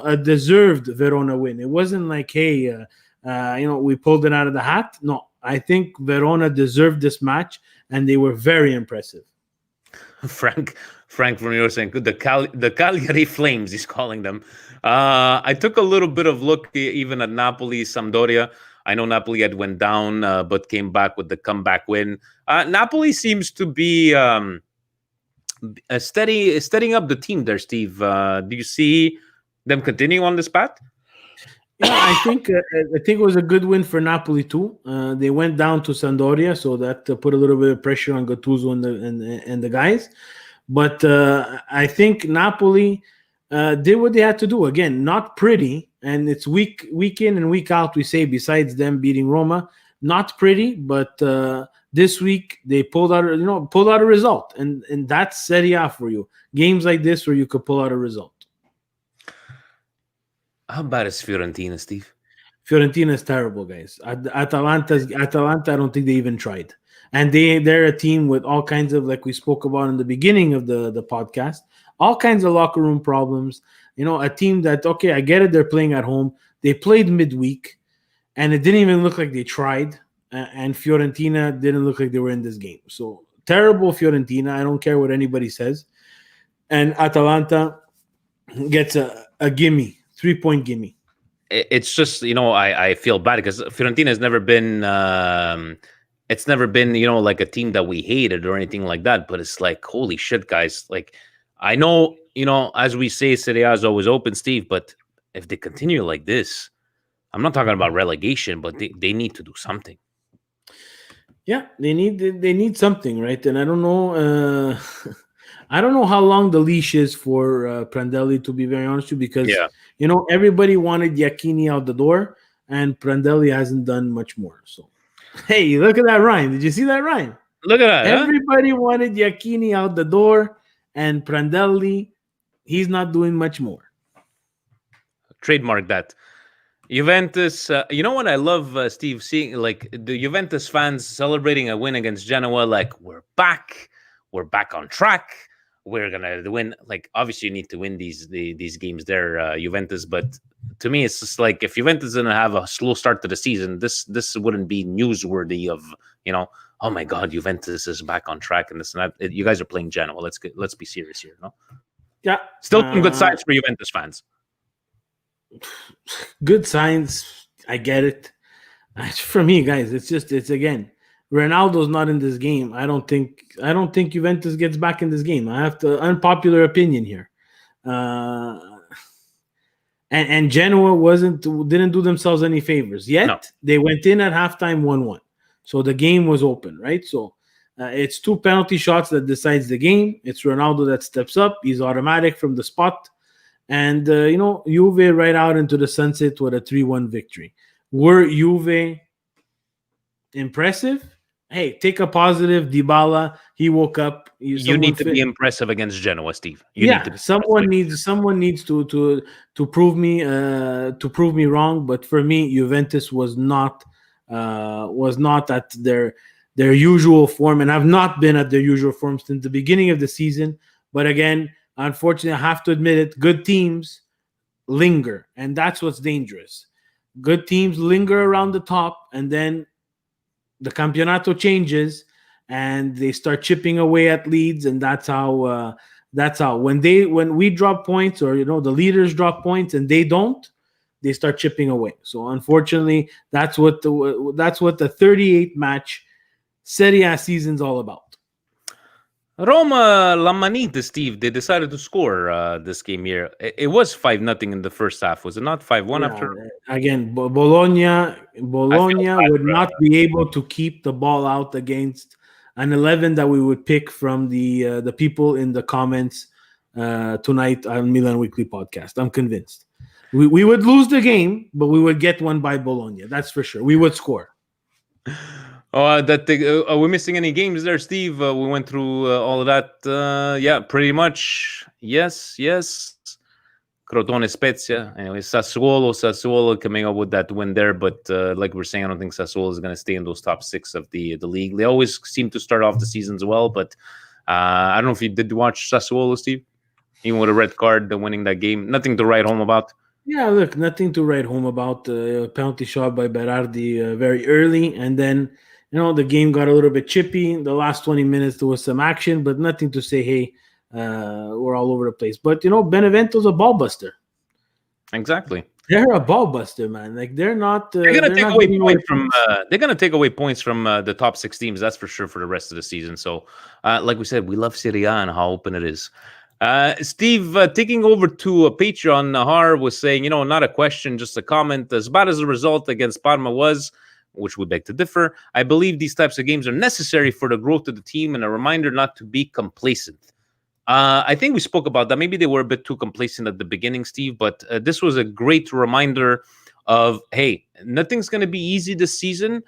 a deserved Verona win. It wasn't like, hey, we pulled it out of the hat. No, I think Verona deserved this match, and they were very impressive. Frank from your saying the Cagliari Flames, he's calling them. I took a little bit of look even at Napoli, Sampdoria. I know Napoli had went down, but came back with the comeback win. Napoli seems to be steadying up the team there, Steve. Do you see them continuing on this path? Yeah, I think it was a good win for Napoli too. They went down to Sampdoria, so that put a little bit of pressure on Gattuso and the guys. But I think Napoli did what they had to do. Again, not pretty, and it's week in and week out. We say besides them beating Roma, not pretty, but this week they pulled out a result, and that's Serie A for you. Games like this where you could pull out a result. How bad is Fiorentina, Steve? Fiorentina is terrible, guys. Atalanta, I don't think they even tried. And they're a team with all kinds of, like we spoke about in the beginning of the podcast, all kinds of locker room problems. A team that, okay, I get it, they're playing at home. They played midweek, and it didn't even look like they tried. and Fiorentina didn't look like they were in this game. So terrible Fiorentina. I don't care what anybody says. And Atalanta gets a gimme, 3-point gimme. It's just, I feel bad because Fiorentina has never been, it's never been, like a team that we hated or anything like that. But it's like, holy shit, guys. Like, I know, as we say, Serie A is always open, Steve, but if they continue like this, I'm not talking about relegation, but they need to do something. Yeah, they need something, right? And I don't know, I don't know how long the leash is for Prandelli, to be very honest with you, because everybody wanted Iachini out the door, and Prandelli hasn't done much more. So, hey, look at that rhyme! Did you see that rhyme? Look at that! Everybody wanted Iachini out the door, and Prandelli, he's not doing much more. Trademark that. Juventus, you know what I love, Steve, seeing like the Juventus fans celebrating a win against Genoa, like we're back on track, we're gonna win. Like obviously you need to win these games there, Juventus, but to me it's just like if Juventus didn't have a slow start to the season, this wouldn't be newsworthy of oh my god, Juventus is back on track and this and that. You guys are playing Genoa. Let's be serious here, no? Yeah, still some good signs for Juventus fans. Good signs, I get it. For me, guys, it's again, Ronaldo's not in this game. I don't think Juventus gets back in this game. I have to unpopular opinion here. And Genoa didn't do themselves any favors yet. No. They went in at halftime 1-1, so the game was open, right? So it's 2 penalty shots that decides the game. It's Ronaldo that steps up. He's automatic from the spot. And, Juve right out into the sunset with a 3-1 victory. Were Juve impressive? Hey, take a positive. Dybala, he woke up. You need to be impressive against Genoa, Steve. Someone needs to prove me wrong. But for me, Juventus was not at their usual form, and have not been at their usual form since the beginning of the season. But again, unfortunately, I have to admit it, good teams linger, and that's what's dangerous. Good teams linger around the top, and then the Campionato changes, and they start chipping away at leads, and that's how when we drop points, or the leaders drop points, and they don't, they start chipping away. So unfortunately, that's what the 38 match Serie A season's all about. Roma Lamanita, Steve, they decided to score this game here. It was 5-0 in the first half. Was it not 5-1 after? Again, Bologna would not be able to keep the ball out against an 11 that we would pick from the people in the comments tonight on Milan Weekly Podcast. I'm convinced. We would lose the game, but we would get one by Bologna. That's for sure. We would score. Are we missing any games there, Steve? We went through all of that. Yeah, pretty much. Yes. Crotone Spezia. Anyway, Sassuolo coming up with that win there. But like we're saying, I don't think Sassuolo is going to stay in those top 6 of the league. They always seem to start off the seasons well. But I don't know if you did watch Sassuolo, Steve. Even with a red card, winning that game. Nothing to write home about. Yeah, look, nothing to write home about. Penalty shot by Berardi very early. And then, the game got a little bit chippy. In the last 20 minutes, there was some action, but nothing to say, hey, we're all over the place. But, Benevento's a ball buster. Exactly. They're a ball buster, man. Like, they're not... they're going to take away points from... they're going to take away points from the top 6 teams, that's for sure, for the rest of the season. So, like we said, we love Serie A and how open it is. Steve, taking over to Patreon, Nahar was saying, not a question, just a comment. As bad as the result against Parma was, which we beg to differ, I believe these types of games are necessary for the growth of the team and a reminder not to be complacent. I think we spoke about that. Maybe they were a bit too complacent at the beginning, Steve, but this was a great reminder of, hey, nothing's going to be easy this season,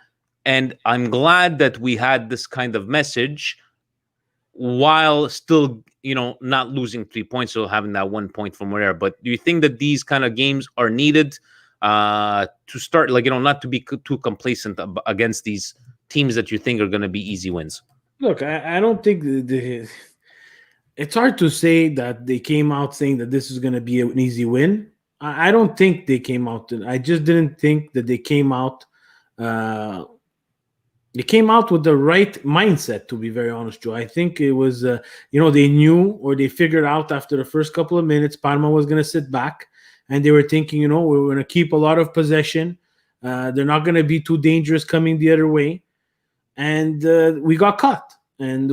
and I'm glad that we had this kind of message while still, not losing 3 points, so having that 1 point from where. But do you think that these kind of games are needed to start, not to be too complacent against these teams that you think are going to be easy wins? Look, I don't think it's hard to say that they came out saying that this is going to be an easy win. I don't think they came out. I just didn't think that they came out they came out with the right mindset, to be very honest, Joe. I think it was, they knew or they figured out after the first couple of minutes Parma was going to sit back, and they were thinking, we're going to keep a lot of possession. They're not going to be too dangerous coming the other way. And we got caught. And,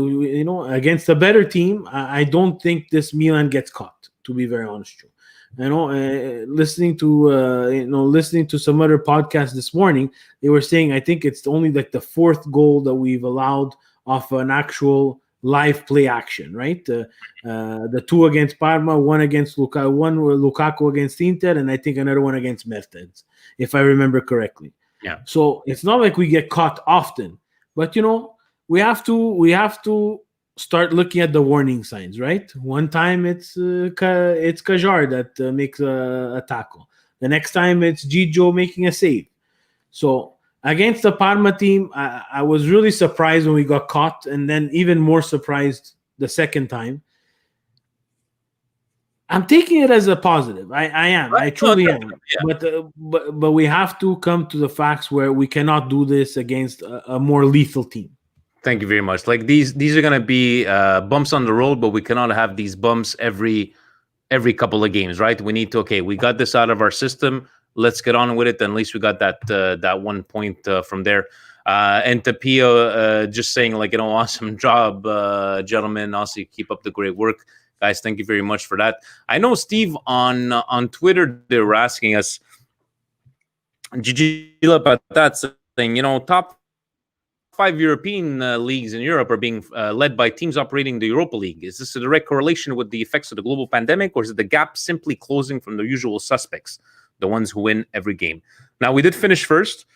against a better team, I don't think this Milan gets caught, to be very honest, Joe. Listening to some other podcast this morning, they were saying I think it's only like the fourth goal that we've allowed off an actual live play action, right? The two against Parma, one against Lukaku against Inter, and I think another one against Mertens, if I remember correctly. Yeah. So it's not like we get caught often, but we have to start looking at the warning signs, right? One time it's Kajar that makes a tackle. The next time it's Gigio making a save. So against the Parma team, I was really surprised when we got caught, and then even more surprised the second time. I'm taking it as a positive. I am. I truly am. Yeah. But we have to come to the facts where we cannot do this against a more lethal team. Thank you very much. Like these are going to be bumps on the road, but we cannot have these bumps every couple of games, right? We need to, we got this out of our system. Let's get on with it. And at least we got that 1 point from there. And to Pio, just saying awesome job, gentlemen. Also, keep up the great work. Guys, thank you very much for that. I know, Steve, on Twitter, they were asking us, about that, saying, top 5 European leagues in Europe are being led by teams operating the Europa League. Is this a direct correlation with the effects of the global pandemic, or is it the gap simply closing from the usual suspects, the ones who win every game? Now, we did finish first.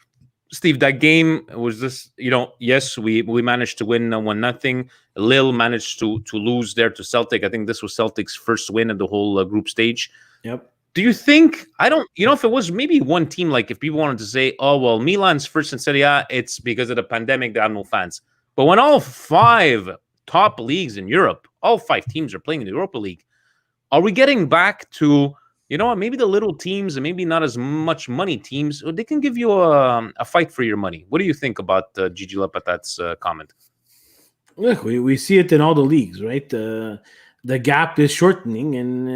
Steve, that game was this, yes, we managed to win 1-0. Lille managed to lose there to Celtic. I think this was Celtic's first win of the whole group stage. Yep. Do you think, if it was maybe one team, like if people wanted to say, oh, well, Milan's first in Serie A, it's because of the pandemic, they have no fans. But when all 5 top leagues in Europe, all 5 teams are playing in the Europa League, are we getting back to, maybe the little teams and maybe not as much money teams, they can give you a fight for your money? What do you think about Gigi Lapatat's comment? Look, we see it in all the leagues, right? The gap is shortening, and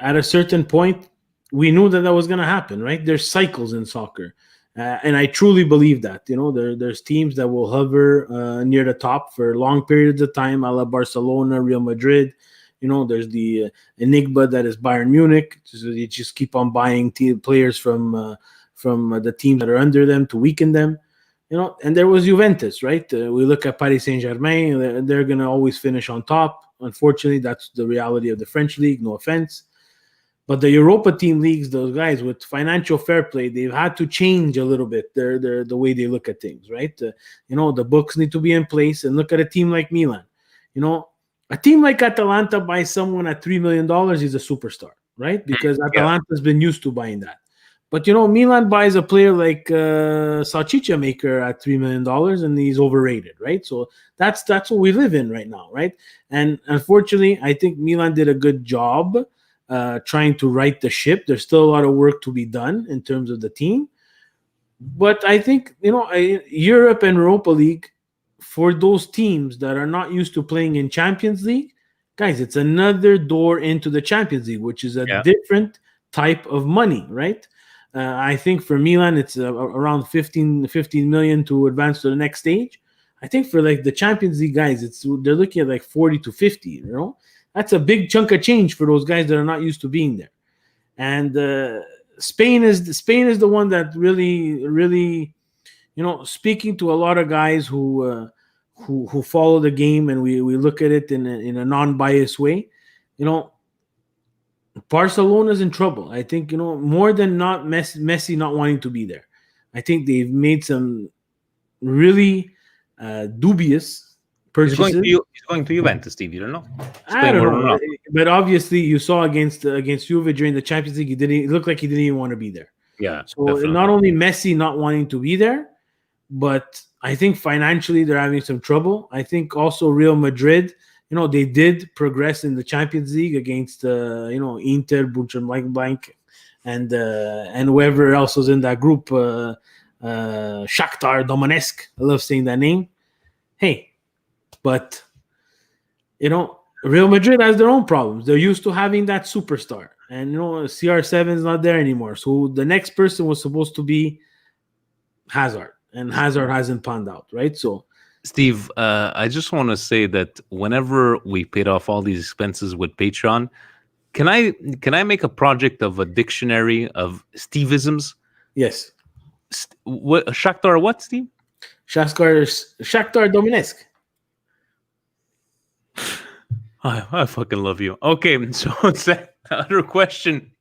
at a certain point, we knew that was going to happen, right? There's cycles in soccer, and I truly believe that. There's teams that will hover near the top for long periods of time, a la Barcelona, Real Madrid. There's the enigma that is Bayern Munich. So they just keep on buying players from the teams that are under them to weaken them. And there was Juventus, right? We look at Paris Saint-Germain; they're going to always finish on top. Unfortunately, that's the reality of the French league. No offense, but the Europa team leagues, those guys with financial fair play, they've had to change a little bit the way they look at things, right? The books need to be in place. And look at a team like Milan. A team like Atalanta buys someone at $3 million, he's a superstar, right? Because Atalanta has been used to buying that. But, Milan buys a player like Salchicha Maker at $3 million, and he's overrated, right? So that's what we live in right now, right? And unfortunately, I think Milan did a good job trying to right the ship. There's still a lot of work to be done in terms of the team. But I think, Europe and Europa League, for those teams that are not used to playing in Champions League, guys, it's another door into the Champions League, which is a different type of money, right? I think for Milan, it's around 15 million to advance to the next stage. I think for the Champions League guys, they're looking at 40 to 50. That's a big chunk of change for those guys that are not used to being there. And Spain is the one that really, speaking to a lot of guys who follow the game, and we look at it in a non-biased way. Barcelona's in trouble. I think, more than not Messi not wanting to be there. I think they've made some really dubious purchases. He's going to Juventus, Steve. You don't know? I don't know. But obviously, you saw against Juve during the Champions League, it looked like he didn't even want to be there. Yeah. So definitely. Not only Messi not wanting to be there, but I think financially they're having some trouble. I think also Real Madrid, they did progress in the Champions League against, Inter, Blank, and whoever else was in that group. Shakhtar Donetsk. I love saying that name. Hey, but Real Madrid has their own problems. They're used to having that superstar, and CR7 is not there anymore. So the next person was supposed to be Hazard, and Hazard hasn't panned out, right? So, Steve, I just want to say that whenever we paid off all these expenses with Patreon, can I make a project of a dictionary of Steveisms? yes. What Shakhtar? What, Steve? Shakhtar Donetsk. I fucking love you. Okay, so it's other question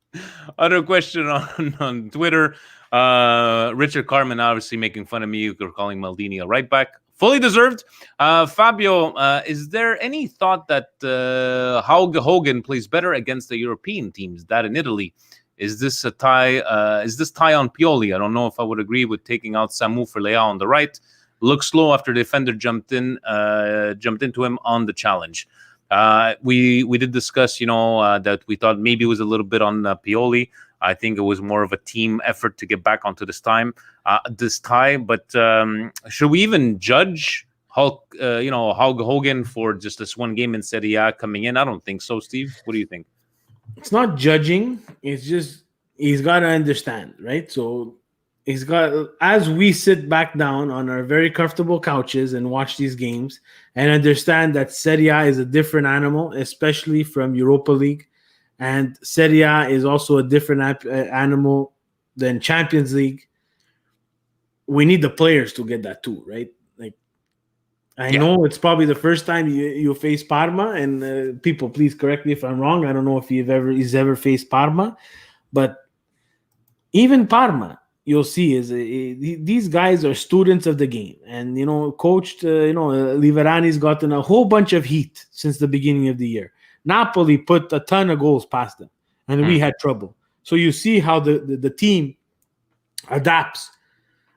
on Twitter. Richard Carmen obviously making fun of me for calling Maldini a right back. Fully deserved. Fabio, is there any thought that Hogan plays better against the European teams, that in Italy? Is this a tie? Is this tie on Pioli? I don't know if I would agree with taking out Samu for Leao on the right. Looked slow after the defender jumped into him on the challenge. We did discuss, that we thought maybe it was a little bit on Pioli. I think it was more of a team effort to get back onto this tie. But should we even judge Hulk Hogan for just this one game in Serie A coming in? I don't think so, Steve. What do you think? It's not judging. It's just he's got to understand, right? So he's got, as we sit back down on our very comfortable couches and watch these games and understand that Serie A is a different animal, especially from Europa League. And Serie A is also a different animal than Champions League. We need the players to get that too, right? Like, I know it's probably the first time you face Parma, and people, please correct me if I'm wrong. I don't know if he's ever faced Parma, but even Parma, you'll see these guys are students of the game, and coached. Liverani's gotten a whole bunch of heat since the beginning of the year. Napoli put a ton of goals past them, and we had trouble. So you see how the team adapts,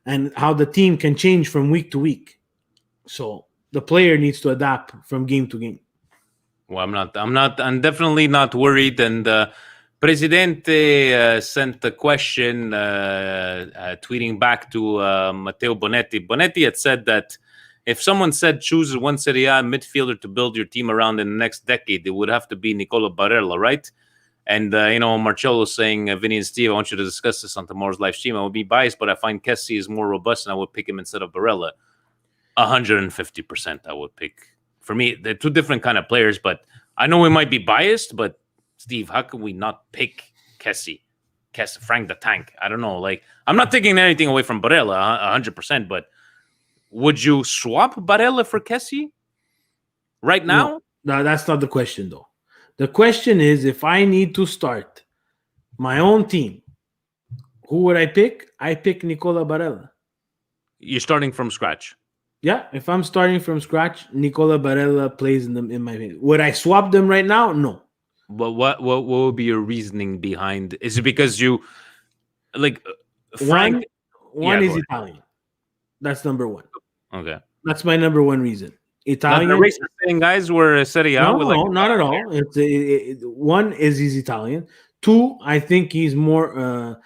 and how the team can change from week to week. So the player needs to adapt from game to game. Well, I'm definitely not worried. And Presidente sent a question, tweeting back to Matteo Bonetti. Bonetti had said that if someone said choose one Serie A midfielder to build your team around in the next decade, it would have to be Nicola Barella, right? And, Marcello saying, Vinny and Steve, I want you to discuss this on tomorrow's live stream. I would be biased, but I find Kessie is more robust, and I would pick him instead of Barella. 150% I would pick. For me, they're two different kind of players, but I know we might be biased, but Steve, how can we not pick Kessie, Frank the Tank? I don't know. Like, I'm not taking anything away from Barella, 100%, but would you swap Barella for Kessie right now? No, that's not the question, though. The question is, if I need to start my own team, who would I pick? I pick Nicola Barella. You're starting from scratch. Yeah, if I'm starting from scratch, Nicola Barella plays in my team. Would I swap them right now? No. But what would be your reasoning behind? Is it because you like Frank? One is Italian. That's number one. Okay, that's my number one reason. Italian. Not racist thing, guys. We're Serie A. No, not at all. One is he's Italian. Two, I think he's more.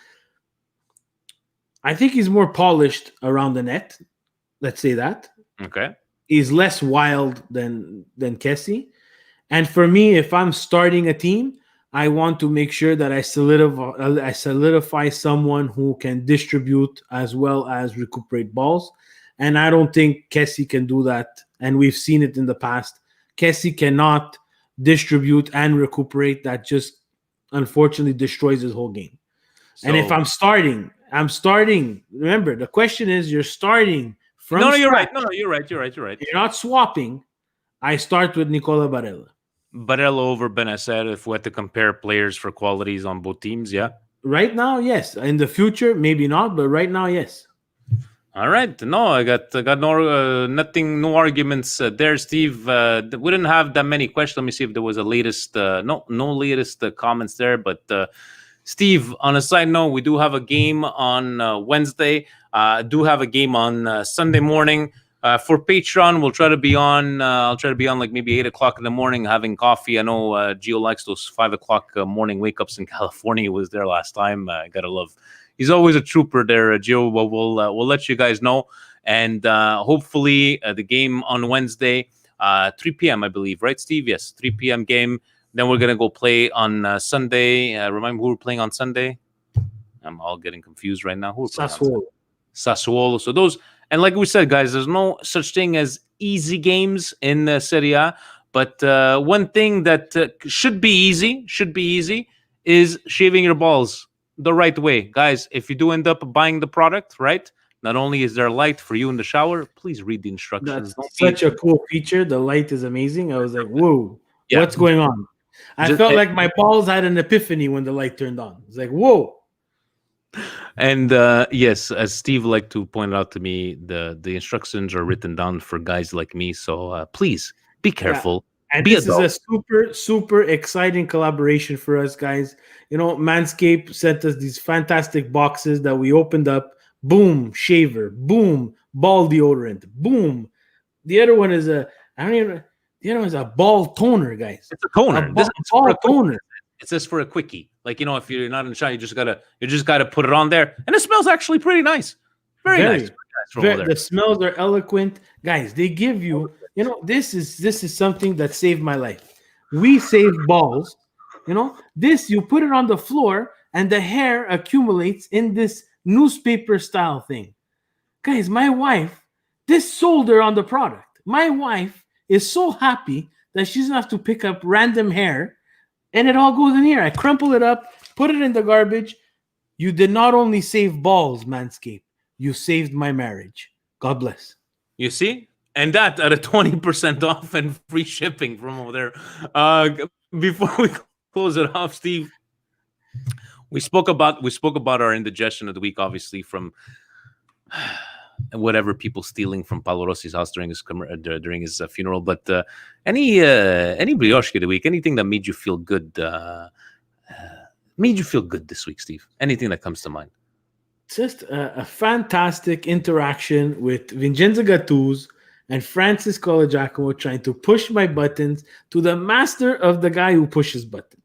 I think he's more polished around the net. Let's say that. Okay. He's less wild than Kessie. And for me, if I'm starting a team, I want to make sure that I solidify someone who can distribute as well as recuperate balls. And I don't think Kessie can do that. And we've seen it in the past. Kessie cannot distribute and recuperate. That just unfortunately destroys his whole game. So, and if I'm starting. Remember, the question is, you're starting from No, you're scratch. right. No, you're right. You're not swapping. I start with Nicola Barella. Barella over Benacer, if we had to compare players for qualities on both teams, yeah? Right now, yes. In the future, maybe not, but right now, yes. All right. No, I got no arguments there, Steve. We didn't have that many questions. Let me see if there was a latest. No latest comments there. But Steve, on a side note, we do have a game on Wednesday. Do have a game on Sunday morning. For Patreon, we'll try to be on. I'll try to be on like maybe 8 o'clock in the morning, having coffee. I know Gio likes those 5 o'clock morning wake ups in California. He was there last time. Gotta love. He's always a trooper there, Gio. But we'll let you guys know, and hopefully the game on Wednesday, 3 p.m. I believe, right, Steve? Yes, 3 p.m. game. Then we're gonna go play on Sunday. Remind me who we're playing on Sunday. I'm all getting confused right now. Who we're playing? Sassuolo. So those, and like we said, guys, there's no such thing as easy games in Serie A. But one thing that should be easy is shaving your balls the right way, guys. If you do end up buying the product, right? Not only is there light for you in the shower, please read the instructions. That's such a cool feature. The light is amazing. I was like, whoa, what's going on? I felt like my balls had an epiphany when the light turned on. It's like, whoa. And yes, as Steve liked to point out to me, the instructions are written down for guys like me. So please be careful. Yeah. And this is a super, super exciting collaboration for us, guys. You know, Manscaped sent us these fantastic boxes that we opened up. Boom, shaver. Boom, ball deodorant. Boom. The other one is the other one is a ball toner, guys. It's a toner. This is ball toner. It's just for a quickie. Like, you know, if you're not in the shower, you just gotta put it on there, and it smells actually pretty nice. Very nice. The smells are eloquent, guys. They give you, you know, this is something that saved my life. We save balls, you know. This, you put it on the floor, and the hair accumulates in this newspaper style thing. Guys, my wife, this sold her on the product. My wife is so happy that she doesn't have to pick up random hair. And it all goes in here. I crumple it up, put it in the garbage. You did not only save balls, Manscaped. You saved my marriage. God bless. You see? And that at a 20% off and free shipping from over there. Before we close it off, Steve, we spoke about our indigestion of the week, obviously, from whatever people stealing from Paolo Rossi's house during his funeral. But any brioche of the week, anything that made you feel good, this week, Steve? Anything that comes to mind? Just a fantastic interaction with Vincenzo Gattuso and Francis Colagiacomo trying to push my buttons to the master of the guy who pushes buttons.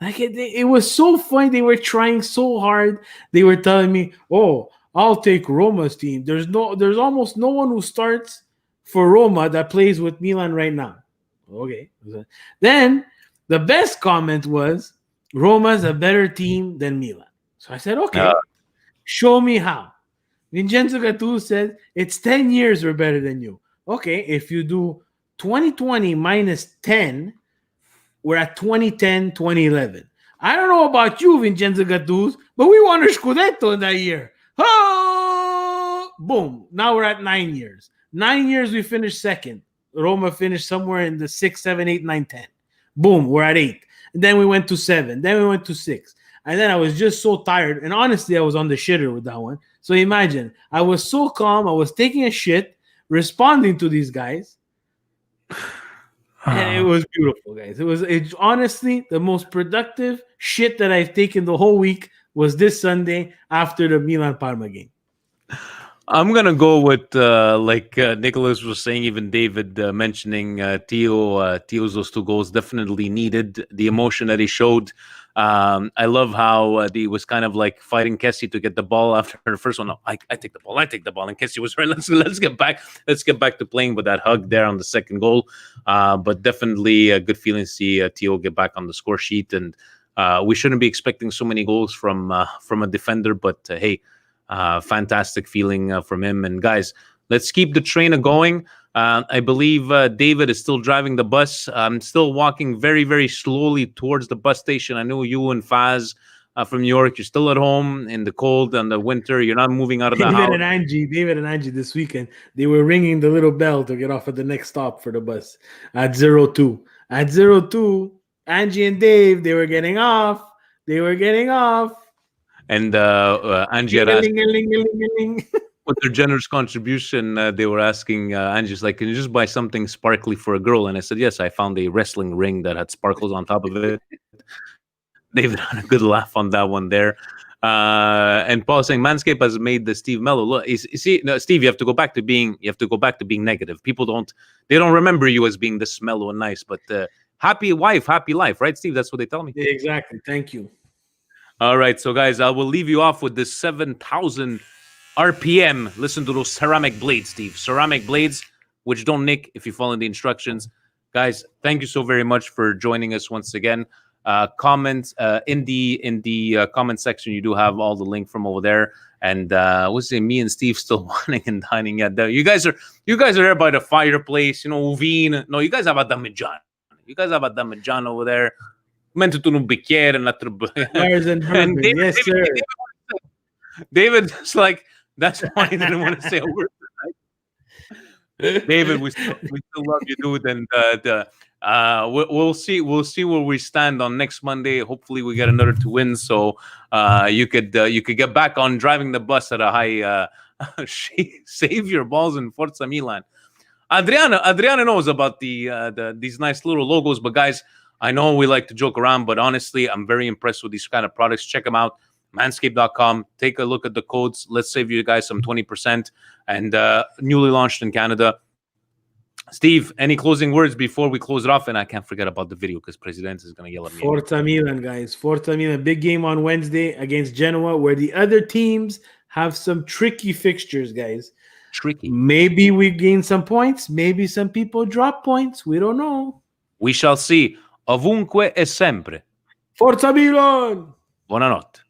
Like it was so fun. They were trying so hard. They were telling me, "Oh, I'll take Roma's team." There's almost no one who starts for Roma that plays with Milan right now. Okay. Then the best comment was, Roma's a better team than Milan. So I said, okay, show me how. Vincenzo Gattuso said, it's 10 years we're better than you. Okay, if you do 2020 minus 10, we're at 2010, 2011. I don't know about you, Vincenzo Gattuso, but we won a Scudetto in that year. Oh, boom. Now we're at 9 years. 9 years we finished second. Roma finished somewhere in the 6, 7, 8, 9, 10. Boom, we're at 8. And then we went to 7. Then we went to 6. And then I was just so tired. And honestly, I was on the shitter with that one. So imagine, I was so calm. I was taking a shit, responding to these guys. And it was beautiful, guys. It's honestly the most productive shit that I've taken the whole week was this Sunday after the Milan-Parma game. I'm going to go with, like Nicholas was saying, even David mentioning Theo's those 2 goals definitely needed. The emotion that he showed. I love how he was kind of like fighting Kessie to get the ball after the first one. No, I take the ball. And Kessie was right. Let's get back to playing with that hug there on the second goal. But definitely a good feeling to see Theo get back on the score sheet. And we shouldn't be expecting so many goals from a defender. But hey, fantastic feeling from him. And guys, let's keep the train going. I believe David is still driving the bus. I'm still walking very, very slowly towards the bus station. I know you and Faz from New York, you're still at home in the cold and the winter. You're not moving out of the house. David and Angie this weekend, they were ringing the little bell to get off at the next stop for the bus at 02. At 02, Angie and Dave, they were getting off. And Angie had asked, with their generous contribution, they were asking Angie's like, can you just buy something sparkly for a girl? And I said, yes, I found a wrestling ring that had sparkles on top of it. David had a good laugh on that one there. And Paul saying Manscaped has made the Steve mellow. Look, no, Steve, you have to go back to being negative. People don't remember you as being this mellow and nice, but happy wife, happy life, right, Steve? That's what they tell me. Exactly. Thank you. All right, so guys, I will leave you off with this 7,000 RPM. Listen to those ceramic blades, Steve. Ceramic blades, which don't nick if you follow the instructions. Guys, thank you so very much for joining us once again. Comments in the comment section. You do have all the link from over there. And what's it? Me and Steve still wanting and dining at the. You guys are there by the fireplace. You know, Uvin. No, you guys have a damigiano. You guys have a damigiano over there. Meant to un bicchiere and Yes, sir. David's like, that's why I didn't want to say a word tonight. David, we still love you, dude, and we'll see where we stand on next Monday. Hopefully, we get another 2 wins, so you could get back on driving the bus at a high. Save your balls in Forza Milan. Adriana knows about these nice little logos, but guys, I know we like to joke around, but honestly, I'm very impressed with these kind of products. Check them out. Manscaped.com. Take a look at the codes. Let's save you guys some 20%. And newly launched in Canada. Steve, any closing words before we close it off? And I can't forget about the video because President is going to yell at me. Forza Milan, guys. Forza Milan. Big game on Wednesday against Genoa, where the other teams have some tricky fixtures, guys. Tricky. Maybe we gain some points. Maybe some people drop points. We don't know. We shall see. Ovunque e sempre. Forza Milan! Buonanotte.